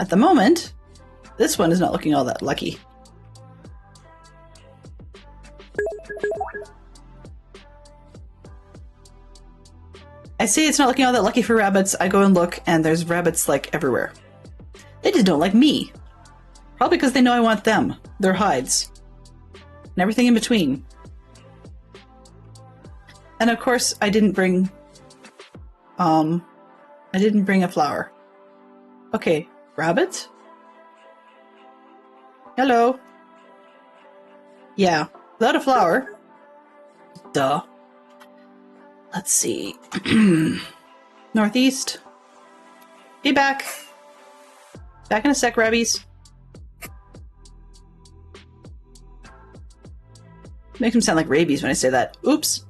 [SPEAKER 1] At the moment, this one is not looking all that lucky. I say it's not looking all that lucky for rabbits. I go and look, and there's rabbits, like, everywhere. They just don't like me. Probably because they know I want them. Their hides. And everything in between. And of course, I didn't bring a flower. Okay, rabbit? Hello? Yeah, without a flower. Duh. Let's see. Northeast. Be back. Back in a sec, rabbies. Makes him sound like rabies when I say that. Oops.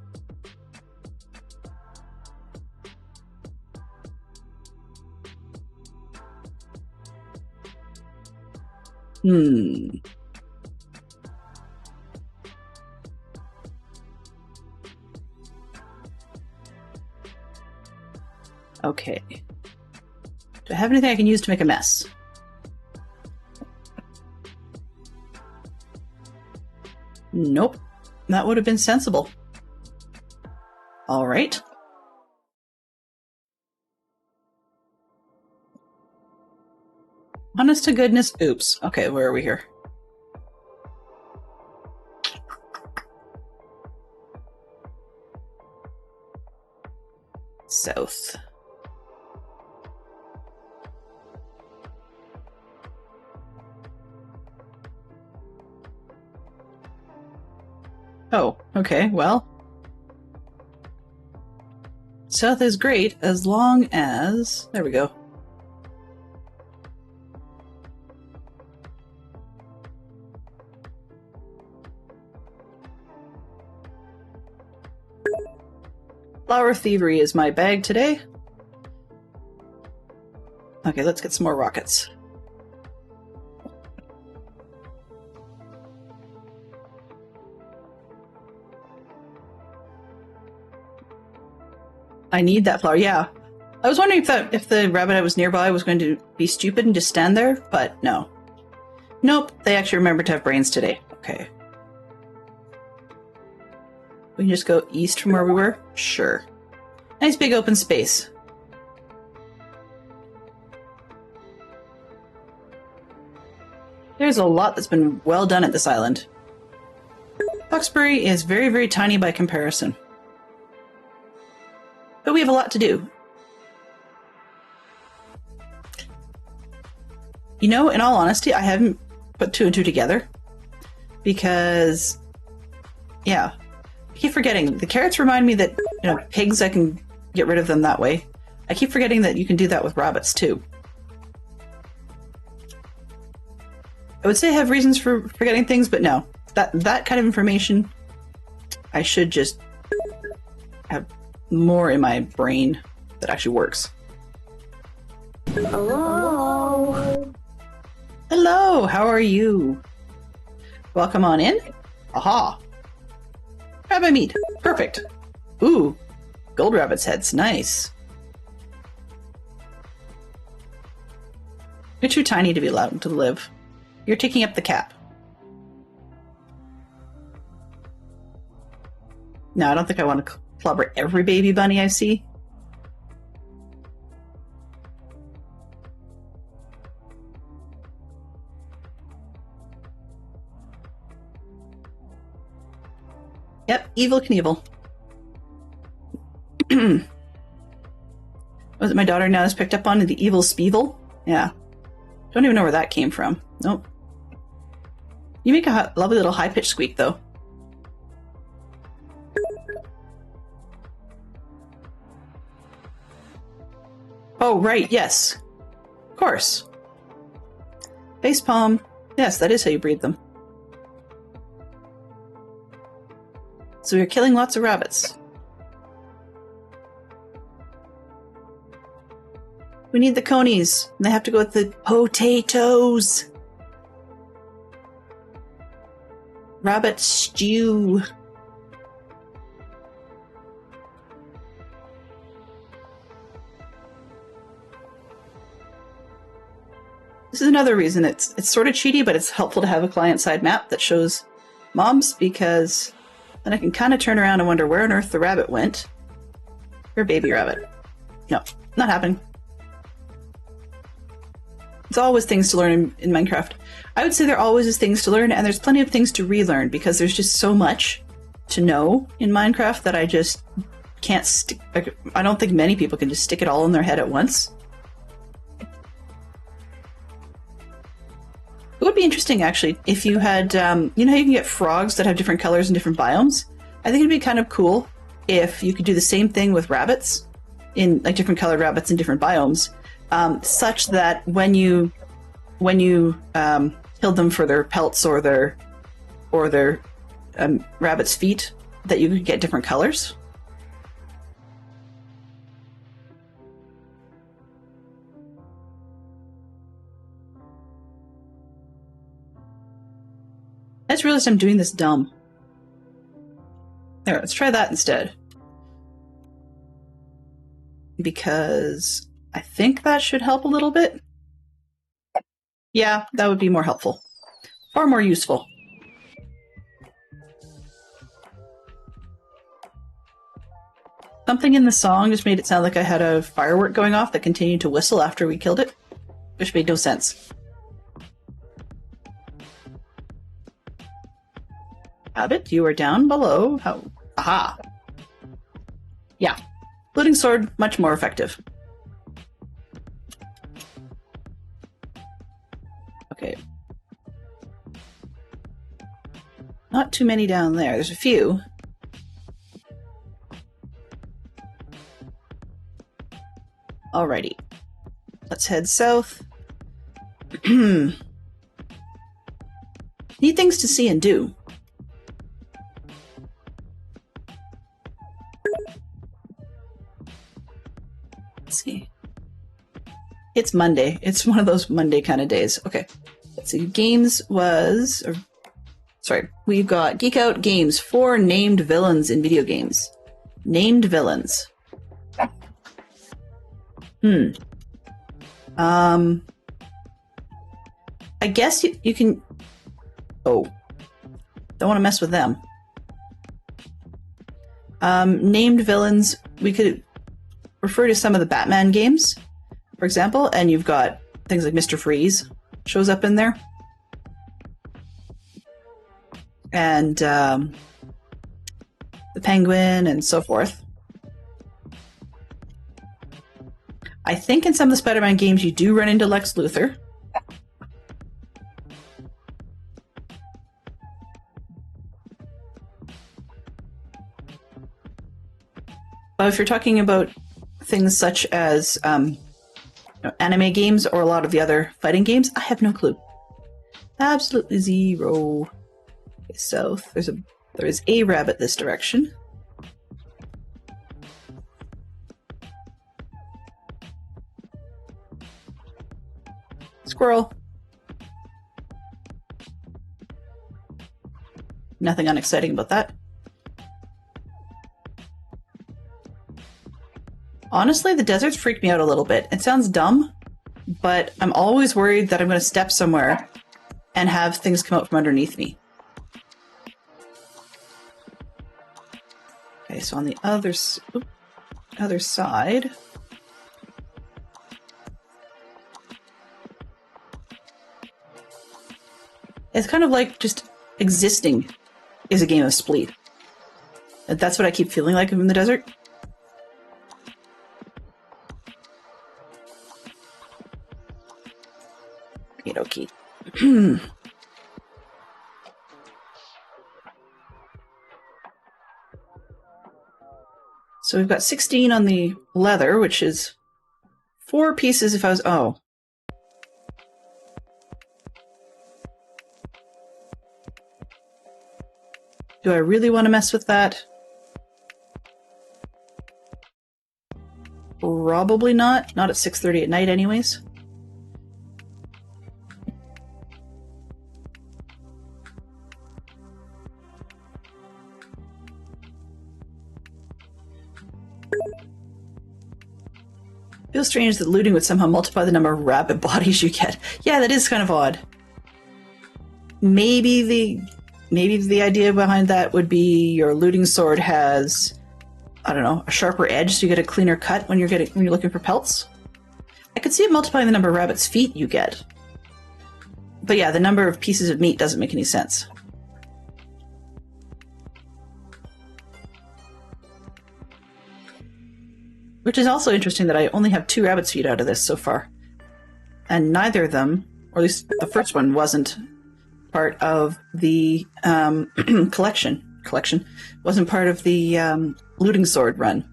[SPEAKER 1] Okay. Do I have anything I can use to make a mess? Nope. That would have been sensible. All right. Honest to goodness. Oops. Okay, where are we here? South. Oh, okay, well. South is great as long as... There we go. Flower thievery is my bag today. Okay, let's get some more rockets. I need that flower, yeah. I was wondering if the rabbit I was nearby was going to be stupid and just stand there, but no. Nope, they actually remembered to have brains today. Okay. We can just go east from where we were? Sure. Nice big open space. There's a lot that's been well done at this island. Buxbury is very, very tiny by comparison. But we have a lot to do. You know, in all honesty, I haven't put two and two together. Because, yeah. I keep forgetting. The carrots remind me that, you know, pigs, I can get rid of them that way. I keep forgetting that you can do that with rabbits, too. I would say I have reasons for forgetting things, but no. That kind of information, I should just have more in my brain that actually works.
[SPEAKER 3] Hello.
[SPEAKER 1] Hello, how are you? Welcome on in. Aha. Rabbit meat. Perfect. Ooh, gold rabbit's heads. Nice. You're too tiny to be allowed to live. You're taking up the cap. No, I don't think I want to clobber every baby bunny I see. Yep, Evil Knievel. Was it my daughter now has picked up on the Evil Speevel? Yeah. Don't even know where that came from. Nope. You make a lovely little high-pitched squeak, though. Oh, right, yes. Of course. Facepalm. Yes, that is how you breed them. So you're killing lots of rabbits. We need the conies. And they have to go with the potatoes. Rabbit stew. This is another reason it's sort of cheaty, but it's helpful to have a client-side map that shows mobs, because then I can kind of turn around and wonder where on earth the rabbit went. Your baby rabbit. No, not happening. It's always things to learn in Minecraft. I would say there always is things to learn, and there's plenty of things to relearn, because there's just so much to know in Minecraft that I just can't stick. I don't think many people can just stick it all in their head at once. It would be interesting, actually, if you had, you know how you can get frogs that have different colors and different biomes? I think it'd be kind of cool if you could do the same thing with rabbits, in like different colored rabbits in different biomes, such that when you killed them for their pelts or their rabbit's feet, that you could get different colors. I just realized I'm doing this dumb. There, let's try that instead. Because I think that should help a little bit. Yeah, that would be more helpful. Far more useful. Something in the song just made it sound like I had a firework going off that continued to whistle after we killed it, which made no sense. Rabbit, you are down below. How? Aha! Yeah. Splitting sword, much more effective. Okay. Not too many down there. There's a few. Alrighty. Let's head south. Need things to see and do. See. It's Monday. It's one of those Monday kind of days. Okay. Let's see. Games was... sorry. We've got Geek Out Games. 4 named villains in video games. Named villains. I guess you can... Oh. Don't want to mess with them. Named villains. We could... refer to some of the Batman games, for example, and you've got things like Mr. Freeze shows up in there. And the Penguin and so forth. I think in some of the Spider-Man games you do run into Lex Luthor. But if you're talking about things such as anime games or a lot of the other fighting games, I have no clue. Absolutely zero. Okay, south. There is a rabbit this direction. Squirrel. Nothing unexciting about that. Honestly, the deserts freak me out a little bit. It sounds dumb, but I'm always worried that I'm going to step somewhere and have things come out from underneath me. Okay, so on the other side... It's kind of like just existing is a game of Spleet. That's what I keep feeling like in the desert. Okie dokie. So we've got 16 on the leather, which is 4 pieces if I was... Oh. Do I really want to mess with that? Probably not. Not at 6:30 at night anyways. Feels strange that looting would somehow multiply the number of rabbit bodies you get. Yeah, that is kind of odd. Maybe the idea behind that would be your looting sword has, I don't know, a sharper edge, so you get a cleaner cut when you're looking for pelts. I could see it multiplying the number of rabbits' feet you get. But yeah, the number of pieces of meat doesn't make any sense. Which is also interesting that I only have 2 rabbit's feet out of this so far. And neither of them, or at least the first one, wasn't part of the collection. Wasn't part of the looting sword run.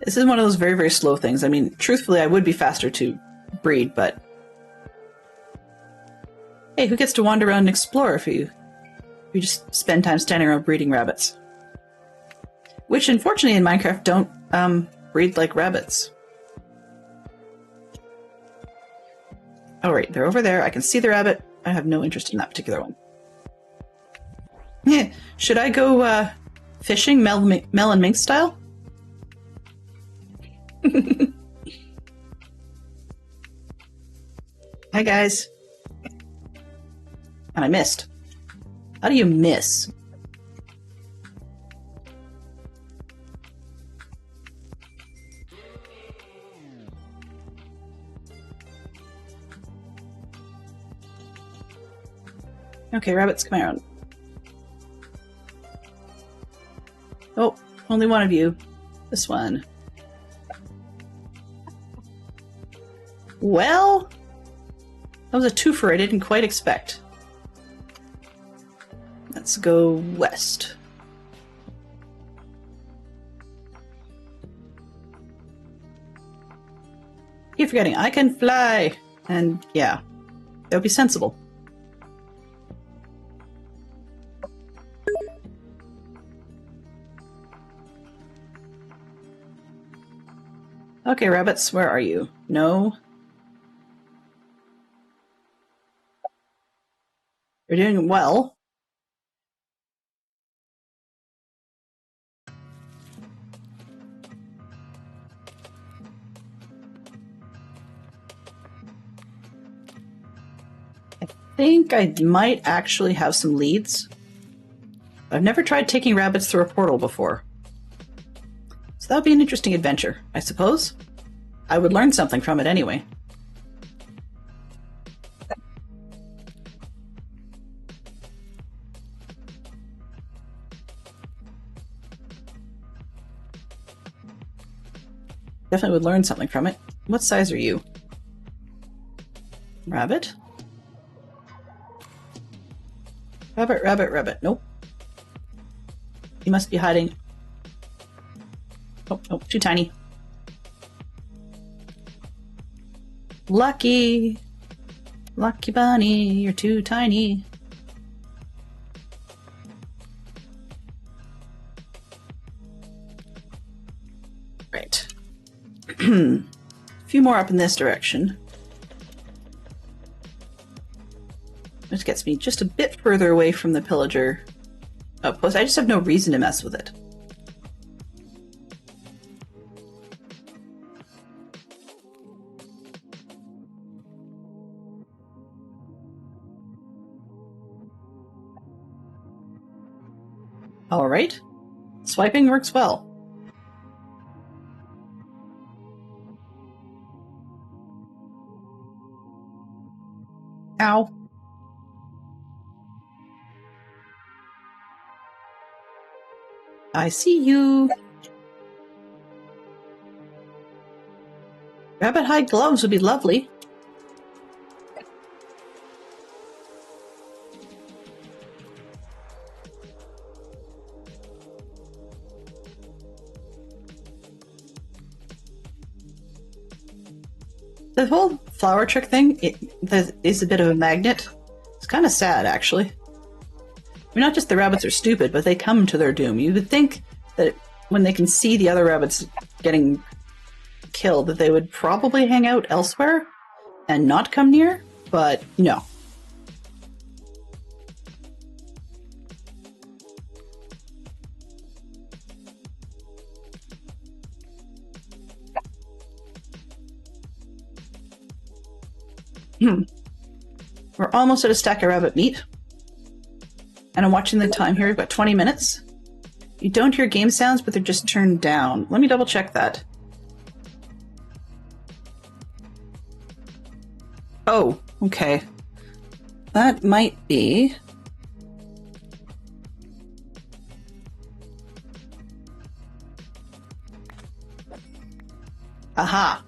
[SPEAKER 1] This is one of those very, very slow things. I mean, truthfully, I would be faster to breed, but... Hey, who gets to wander around and explore if you just spend time standing around breeding rabbits? Which, unfortunately, in Minecraft don't breed like rabbits. Oh, right, they're over there. I can see the rabbit. I have no interest in that particular one. Yeah, should I go fishing Mel and Mink style? Hi, guys. And I missed. How do you miss? Okay, rabbits, come around. Oh, only one of you. This one. Well, that was a twofer I didn't quite expect. Let's go west. Keep forgetting, I can fly! And yeah, that would be sensible. Okay, rabbits, where are you? No. You're doing well. I think I might actually have some leads. I've never tried taking rabbits through a portal before. So that would be an interesting adventure, I suppose. I would learn something from it anyway. Definitely would learn something from it. What size are you? Rabbit? Rabbit, rabbit, rabbit. Nope. You must be hiding. Oh, too tiny. Lucky! Lucky bunny, you're too tiny. Right. A few more up in this direction. Which gets me just a bit further away from the pillager outpost. I just have no reason to mess with it. Alright. Swiping works well. Ow. I see you. Rabbit hide gloves would be lovely. The whole flower trick thing is a bit of a magnet. It's kind of sad, actually. I mean, not just the rabbits are stupid, but they come to their doom. You would think that when they can see the other rabbits getting killed, that they would probably hang out elsewhere and not come near, but no. We're almost at a stack of rabbit meat. And I'm watching the time here. We've got 20 minutes. You don't hear game sounds, but they're just turned down. Let me double check that. Oh, okay. That might be... Aha!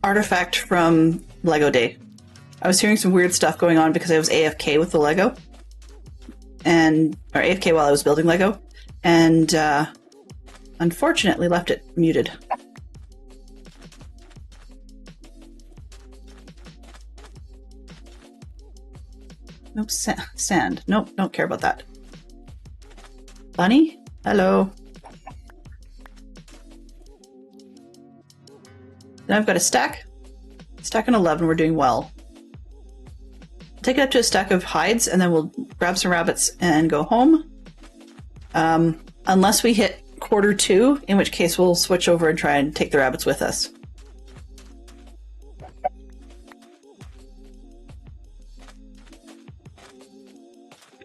[SPEAKER 1] Artifact from Lego Day. I was hearing some weird stuff going on because I was AFK with the Lego. Or AFK while I was building Lego. And, unfortunately left it muted. Nope, sand. Nope, don't care about that. Bunny? Hello. Then I've got a stack. Stack and 11, we're doing well. Take it up to a stack of hides, and then we'll grab some rabbits and go home. Unless we hit quarter 2, in which case we'll switch over and try and take the rabbits with us.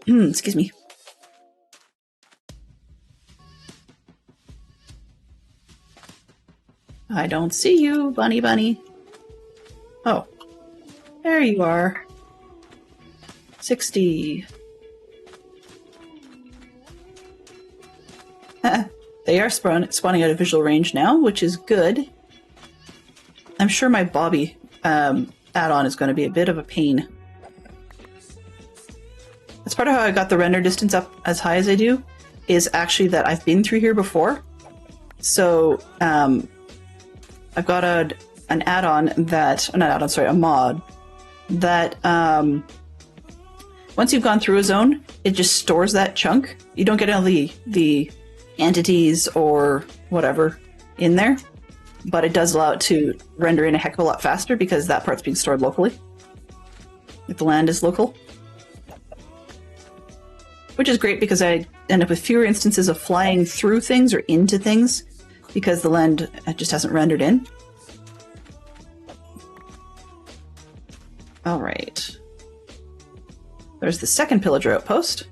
[SPEAKER 1] Excuse me. I don't see you, bunny bunny. Oh, there you are. 60. They are spawning out of visual range now, which is good. I'm sure my Bobby add-on is going to be a bit of a pain. That's part of how I got the render distance up as high as I do, is actually that I've been through here before. So, I've got an add-on that, not add-on, sorry, a mod that, once you've gone through a zone, it just stores that chunk. You don't get all the entities or whatever in there, but it does allow it to render in a heck of a lot faster because that part's being stored locally. If the land is local. Which is great because I end up with fewer instances of flying through things or into things because the land just hasn't rendered in. Alright. There's the second pillager outpost,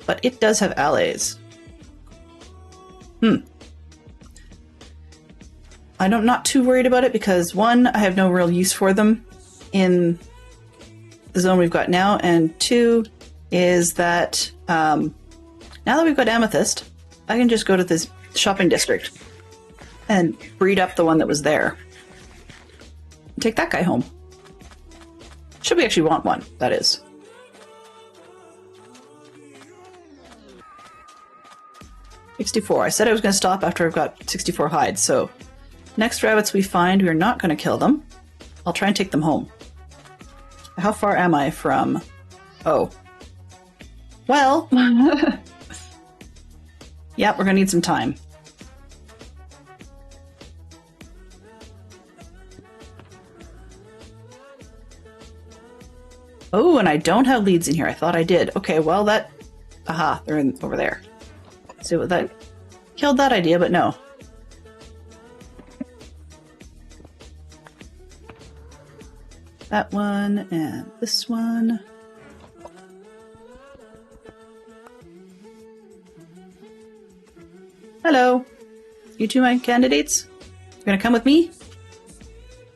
[SPEAKER 1] but it does have allies. I'm not too worried about it because, one, I have no real use for them in the zone we've got now, and two is that now that we've got amethyst, I can just go to this shopping district and breed up the one that was there. Take that guy home. Should we actually want one, that is. $64. I said I was going to stop after I've got 64 hides, so next rabbits we find, we're not going to kill them. I'll try and take them home. How far am I from... Oh. Well... Yep, we're going to need some time. Oh, and I don't have leads in here. I thought I did. Okay, well that... Aha, they're over there. So that killed that idea, but no. That one and this one. Hello. You two my candidates? You're gonna come with me?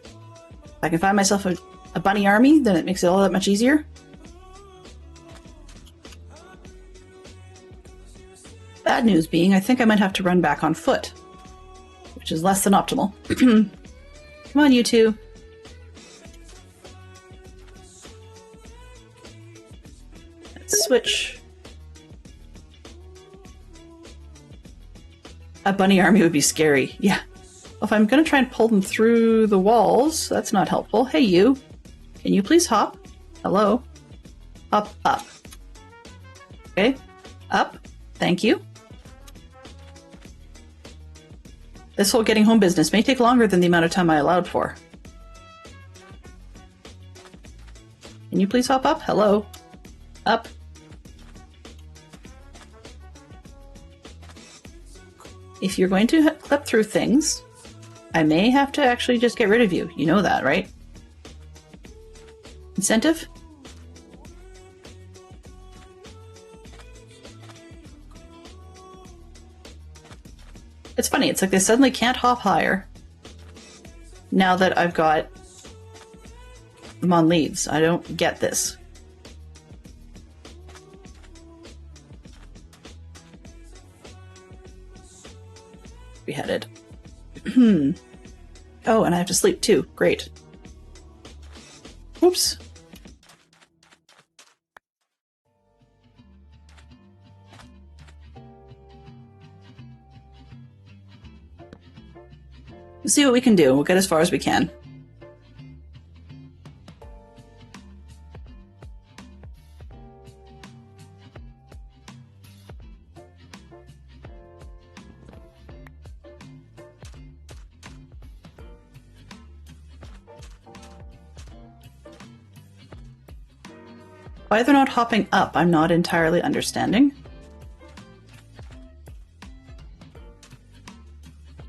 [SPEAKER 1] If I can find myself a bunny army, then it makes it all that much easier. Bad news being, I think I might have to run back on foot, which is less than optimal. Come on, you two. Let's switch. A bunny army would be scary. Yeah. Well, if I'm going to try and pull them through the walls, that's not helpful. Hey, you. Can you please hop? Hello? Up, up. Okay. Up. Thank you. This whole getting home business may take longer than the amount of time I allowed for. Can you please hop up? Hello? Up. If you're going to clip through things, I may have to actually just get rid of you. You know that, right? Incentive? It's funny, it's like they suddenly can't hop higher now that I've got them on leads. I don't get this. Beheaded. Oh, and I have to sleep too. Great. Oops. We'll see what we can do. We'll get as far as we can. Why they're not hopping up, I'm not entirely understanding.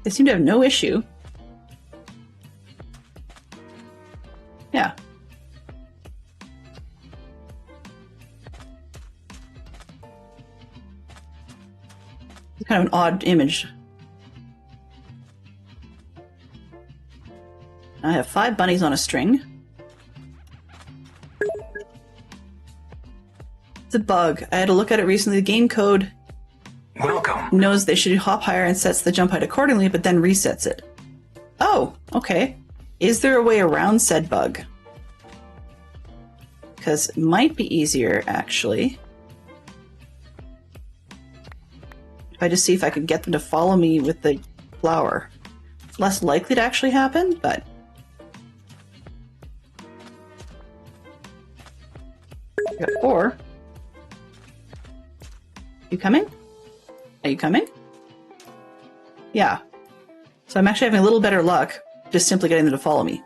[SPEAKER 1] They seem to have no issue. Yeah. It's kind of an odd image. I have 5 bunnies on a string. It's a bug. I had to look at it recently. The game code knows they should hop higher and sets the jump height accordingly, but then resets it. Oh, okay. Is there a way around said bug? Because it might be easier, actually. If I just see if I could get them to follow me with the flower. It's less likely to actually happen, but... I got 4. You coming? Are you coming? Yeah. So I'm actually having a little better luck just simply getting them to follow me.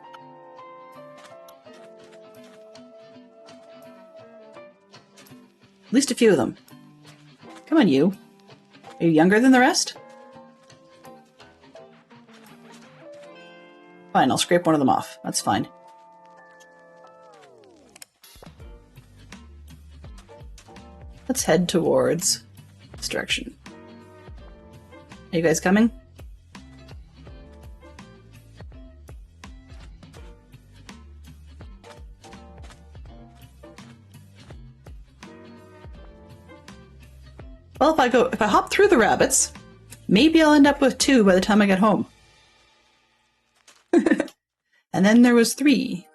[SPEAKER 1] At least a few of them. Come on, you. Are you younger than the rest? Fine, I'll scrape one of them off. That's fine. Let's head towards this direction. Are you guys coming? Well, if I hop through the rabbits, maybe I'll end up with 2 by the time I get home. And then there was 3.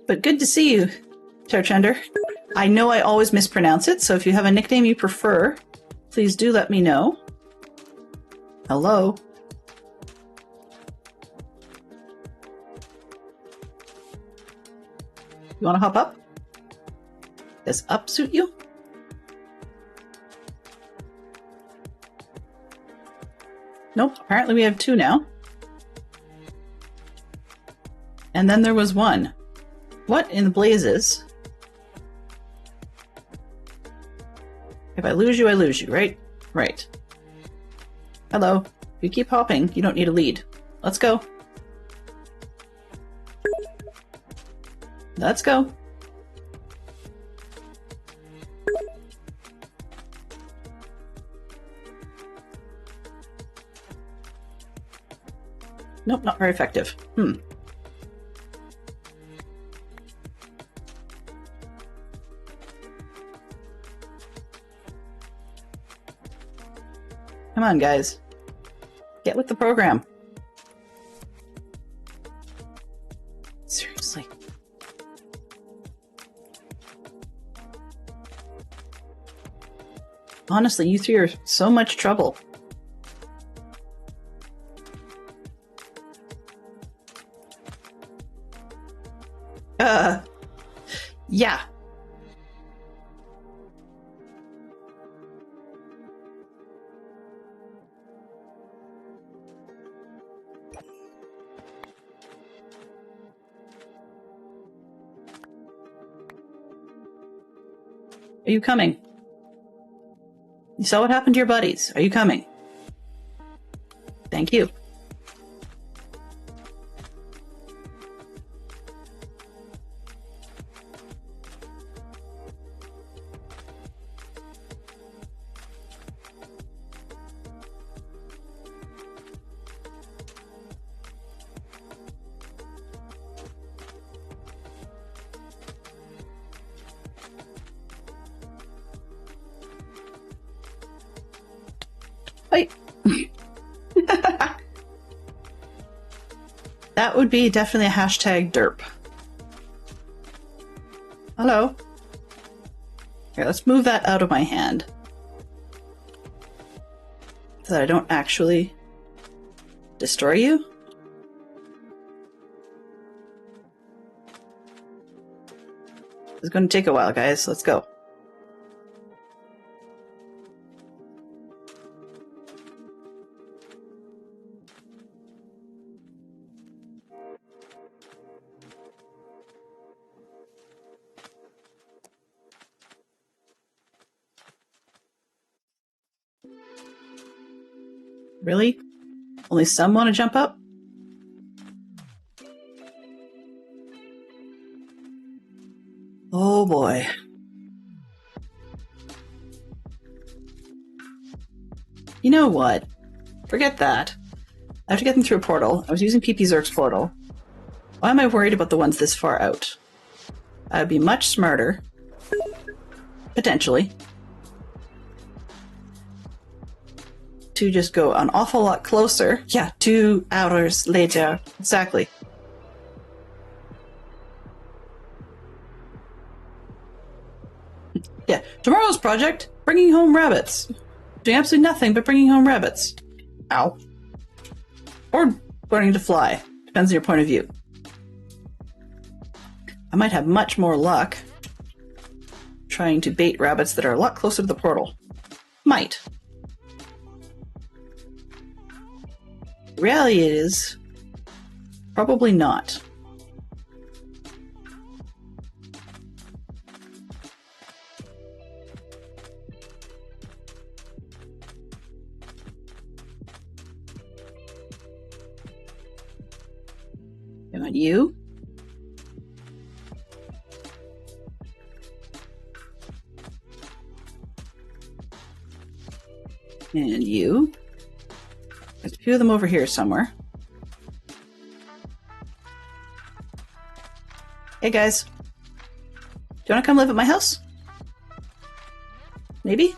[SPEAKER 1] But good to see you, Tarchender. I know I always mispronounce it, so if you have a nickname you prefer, please do let me know. Hello. You want to hop up? Does up suit you? Nope, apparently we have 2 now. And then there was 1. What in the blazes? If I lose you, right? Right. Hello. If you keep hopping, you don't need a lead. Let's go. Let's go. Nope, not very effective. Come on, guys. Get with the program. Seriously. Honestly, you 3 are so much trouble. Yeah. Are you coming? You saw what happened to your buddies. Are you coming? Thank you. Wait. That would be definitely a hashtag derp. Hello. Here, let's move that out of my hand. So that I don't actually destroy you. It's going to take a while, guys. Let's go. Really? Only some want to jump up? Oh boy. You know what? Forget that. I have to get them through a portal. I was using PP Zerk's portal. Why am I worried about the ones this far out? I'd be much smarter. Potentially. To just go an awful lot closer. Yeah, 2 hours later. Exactly. Yeah, tomorrow's project, bringing home rabbits. Doing absolutely nothing but bringing home rabbits. Ow. Or learning to fly. Depends on your point of view. I might have much more luck trying to bait rabbits that are a lot closer to the portal. Might. The reality is, probably not. And you? And you? There's a few of them over here somewhere. Hey guys. Do you want to come live at my house? Maybe?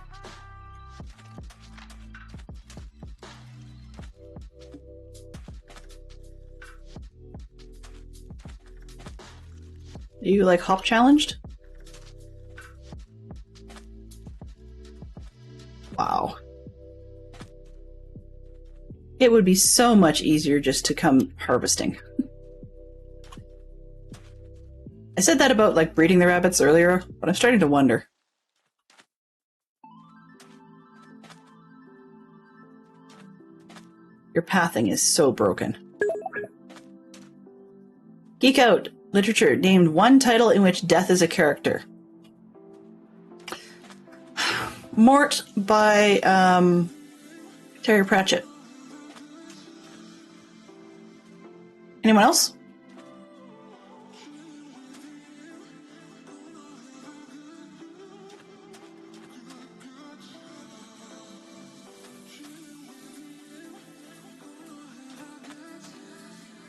[SPEAKER 1] Are you like hop challenged? Wow. It would be so much easier just to come harvesting. I said that about like breeding the rabbits earlier, but I'm starting to wonder. Your pathing is so broken. Geek Out. Literature. Named one title in which death is a character. Mort by Terry Pratchett. Anyone else?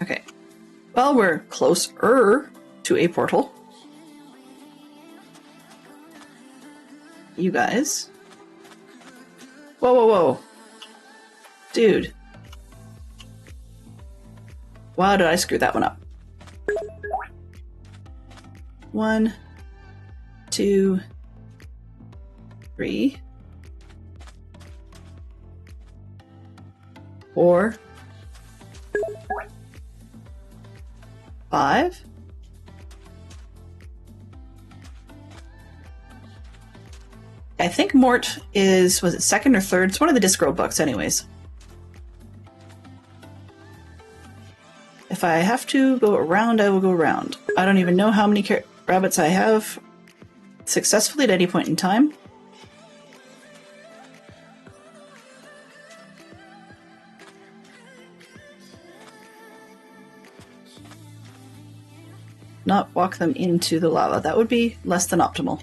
[SPEAKER 1] Okay. Well, we're closer to a portal. You guys. Whoa, whoa, whoa. Dude. Wow, did I screw that one up? 1, 2, 3, 4, 5. I think Mort was it second or third? It's one of the Discworld books anyways. If I have to go around, I will go around. I don't even know how many rabbits I have. successfully at any point in time. Not walk them into the lava. That would be less than optimal.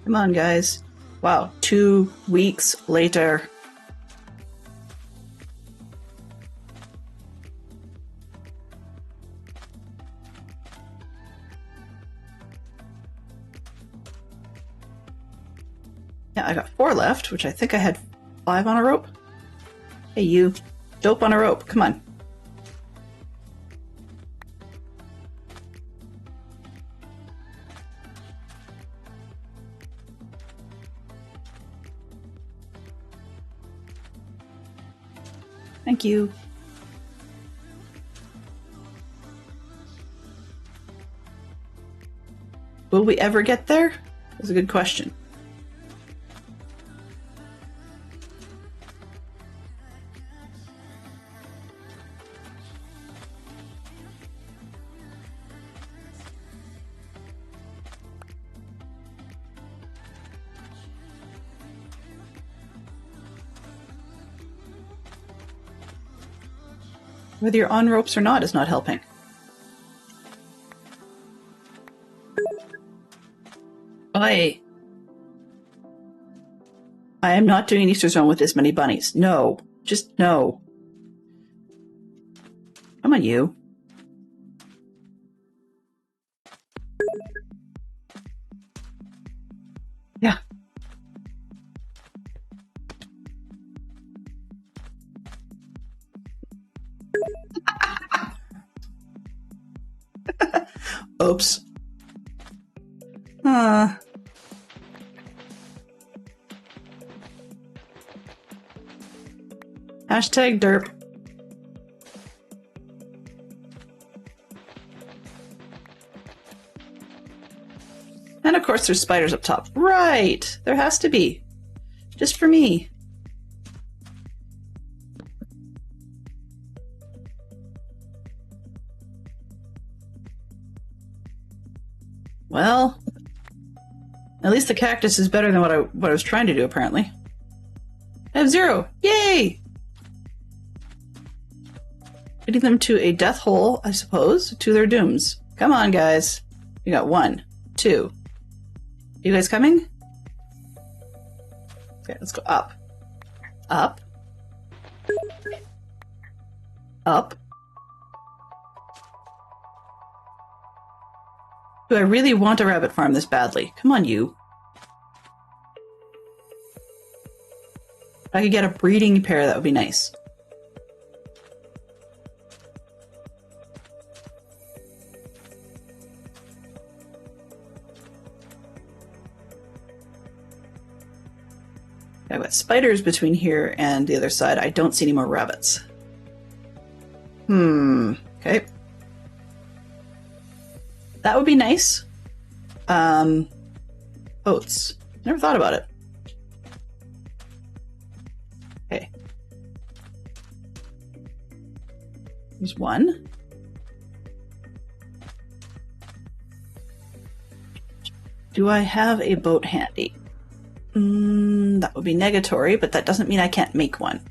[SPEAKER 1] Come on, guys. Wow, 2 weeks later. Yeah, I got 4 left, which I think I had 5 on a rope. Hey, you. Dope on a rope. Come on. Thank you. Will we ever get there? That's a good question. Whether you're on ropes or not is not helping. I am not doing an Easter zone with this many bunnies. No. Just no. Come on, you. Yeah. Oops. Hashtag derp. And of course there's spiders up top. Right! There has to be. Just for me. Well, at least the cactus is better than what I was trying to do, apparently. I have 0! Yay! Leading them to a death hole, I suppose, to their dooms. Come on, guys. We got 1, 2. You guys coming? Okay, let's go up. Up. Up. Do I really want a rabbit farm this badly? Come on, you. If I could get a breeding pair, that would be nice. I've got spiders between here and the other side. I don't see any more rabbits. Okay. That would be nice. Oats. Never thought about it. Okay. There's 1. Do I have a boat handy? That would be negatory, but that doesn't mean I can't make one.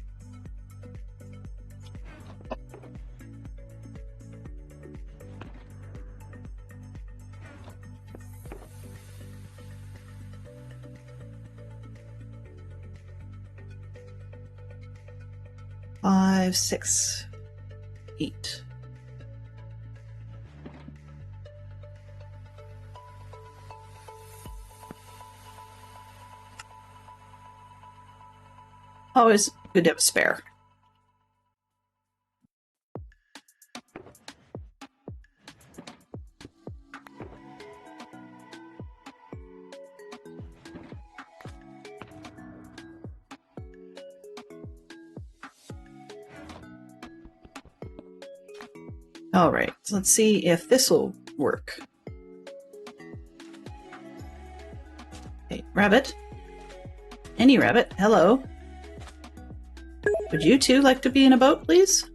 [SPEAKER 1] Five, 6, 8. Always good to have a spare. All right, so let's see if this will work. Okay, rabbit. Any rabbit, hello. Would you two like to be in a boat, please?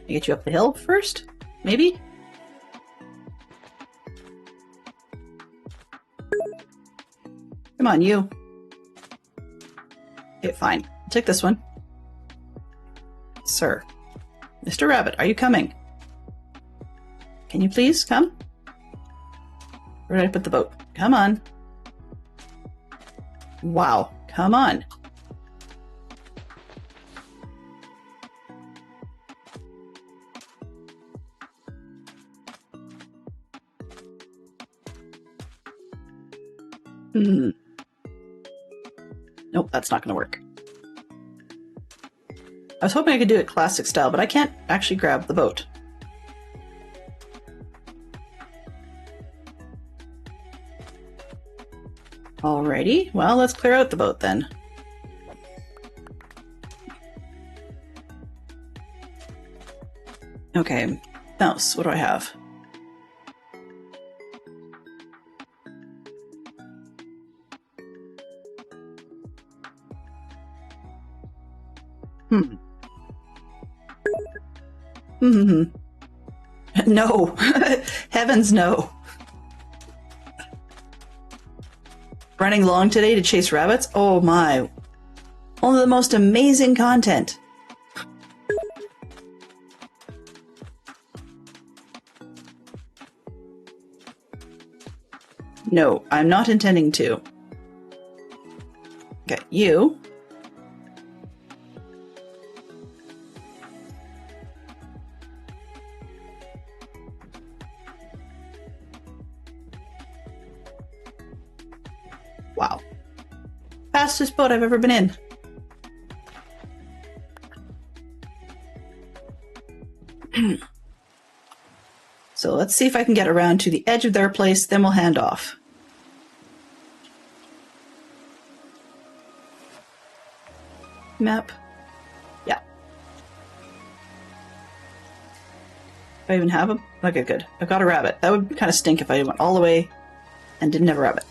[SPEAKER 1] I get you up the hill first? Maybe? Come on, you. Okay, fine. I'll take this one. Sir. Mr. Rabbit, are you coming? Can you please come? Where did I put the boat? Come on. Wow. Come on. Nope, that's not going to work. I was hoping I could do it classic style, but I can't actually grab the boat. Alrighty, well, let's clear out the boat then. Okay, mouse, what do I have? No. Heavens no. Running long today to chase rabbits? Oh my. One of the most amazing content. No, I'm not intending to. Okay, you. Wow. Fastest boat I've ever been in. So let's see if I can get around to the edge of their place, then we'll hand off. Map. Yeah. Do I even have them? Okay, good. I've got a rabbit. That would kind of stink if I went all the way and didn't have a rabbit.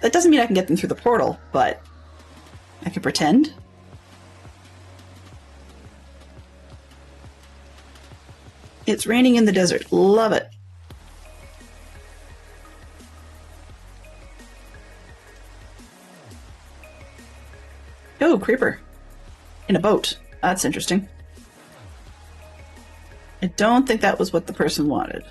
[SPEAKER 1] That doesn't mean I can get them through the portal, but I can pretend. It's raining in the desert. Love it. Oh, creeper. In a boat. That's interesting. I don't think that was what the person wanted.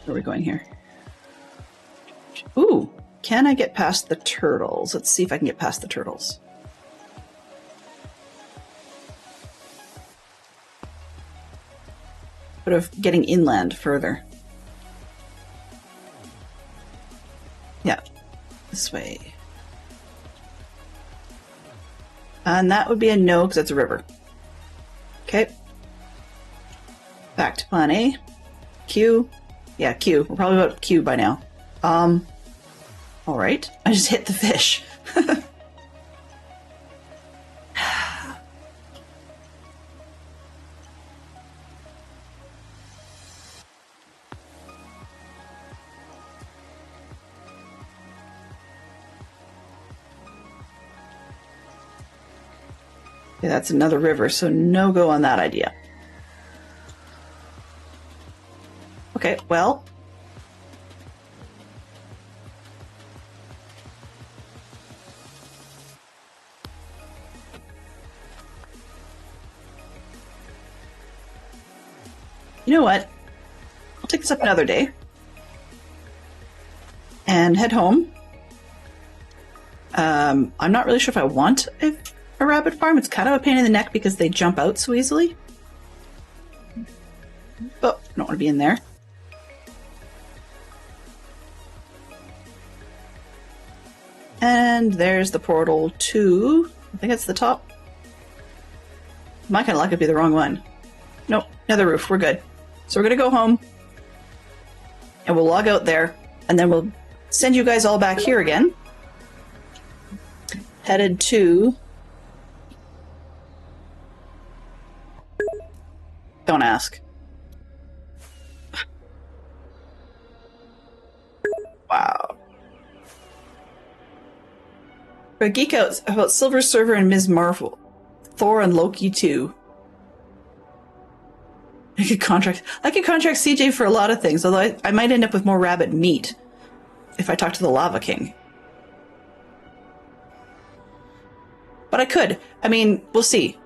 [SPEAKER 1] Where are we going here? Ooh, can I get past the turtles? Let's see if I can get past the turtles. Sort of getting inland further. Yeah, this way. And that would be a no, because it's a river. Okay. Back to plan A. Q. Yeah, Q. We're probably about Q by now. Alright. I just hit the fish. Okay, that's another river, so no go on that idea. Okay, well. You know what? I'll take this up another day. And head home. I'm not really sure if I want a rabbit farm. It's kind of a pain in the neck because they jump out so easily. But I don't want to be in there. And there's the portal to, I think it's the top. My kind of luck would be the wrong one. Nope, another roof, we're good. So we're gonna go home and we'll log out there and then we'll send you guys all back here again. Headed to... Don't ask. Wow. geek out about Silver Surfer and Ms. Marvel. Thor and Loki too. I could contract CJ for a lot of things, although I might end up with more rabbit meat if I talk to the Lava King. But I could. I mean, we'll see.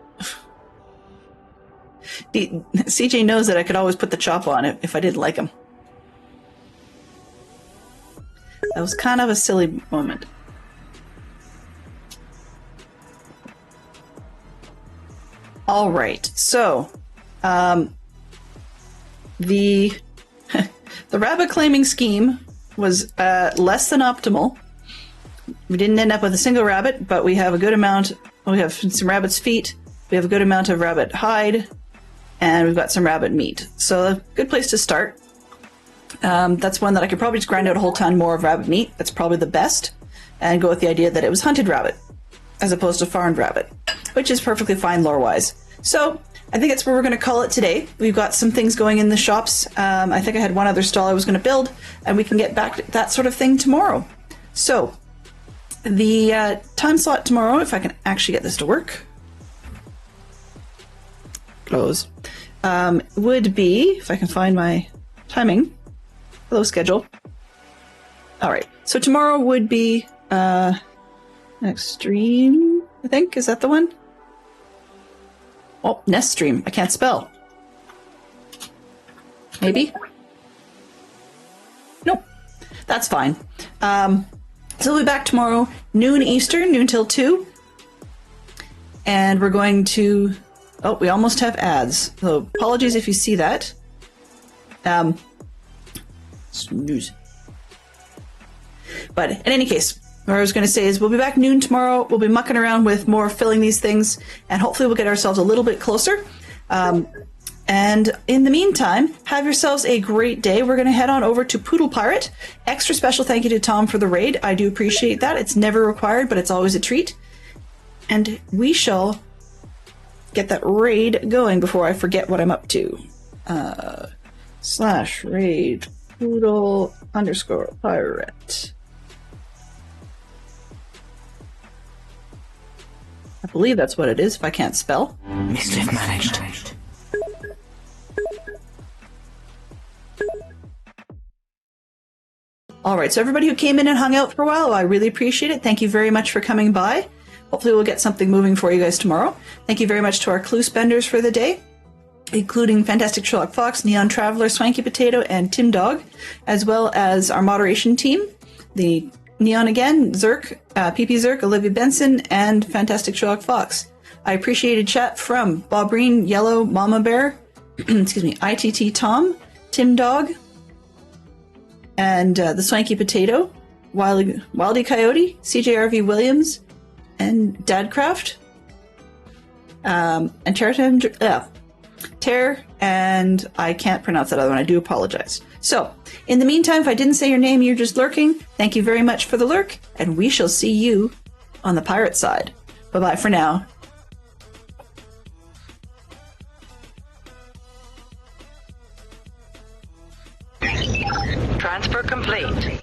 [SPEAKER 1] CJ knows that I could always put the chop on it if I didn't like him. That was kind of a silly moment. All right, so the the rabbit claiming scheme was less than optimal. We didn't end up with a single rabbit, but we have a good amount. We have some rabbit's feet. We have a good amount of rabbit hide, and we've got some rabbit meat. So a good place to start. That's one that I could probably just grind out a whole ton more of rabbit meat. That's probably the best, and go with the idea that it was hunted rabbit as opposed to farmed rabbit, which is perfectly fine lore-wise. So I think that's where we're going to call it today. We've got some things going in the shops. I think I had one other stall I was going to build, and we can get back to that sort of thing tomorrow. So the time slot tomorrow, if I can actually get this to work, close, would be, if I can find my timing, hello schedule. All right, so tomorrow would be next stream, I think. Is that the one? Oh, Nest stream. I can't spell. Maybe? Nope. That's fine. So we'll be back tomorrow, noon Eastern, noon till 2. And we're going to... Oh, we almost have ads. So apologies if you see that. Snooze. But in any case, what I was going to say is we'll be back noon tomorrow. We'll be mucking around with more filling these things, and hopefully we'll get ourselves a little bit closer. And in the meantime, have yourselves a great day. We're going to head on over to Poodle Pirate. Extra special thank you to Tom for the raid. I do appreciate that. It's never required, but it's always a treat. And we shall get that raid going before I forget what I'm up to. /raid poodle_pirate. I believe that's what it is if I can't spell.
[SPEAKER 2] Mischief managed.
[SPEAKER 1] All right, so everybody who came in and hung out for a while, I really appreciate it. Thank you very much for coming by. Hopefully we'll get something moving for you guys tomorrow. Thank you very much to our clue spenders for the day, including Fantastic Sherlock Fox, Neon Traveler, Swanky Potato, and Tim Dog, as well as our moderation team, the Neon again, Zerk, PP Zerk, Olivia Benson, and Fantastic Sherlock Fox. I appreciated chat from Bob Breen, Yellow, Mama Bear, excuse me, ITT Tom, Tim Dog, and the Swanky Potato, Wildy Coyote, CJRV Williams, and Dadcraft, and Terror, and I can't pronounce that other one. I do apologize. So, in the meantime, if I didn't say your name, you're just lurking. Thank you very much for the lurk, and we shall see you on the pirate side. Bye-bye for now.
[SPEAKER 4] Transfer complete.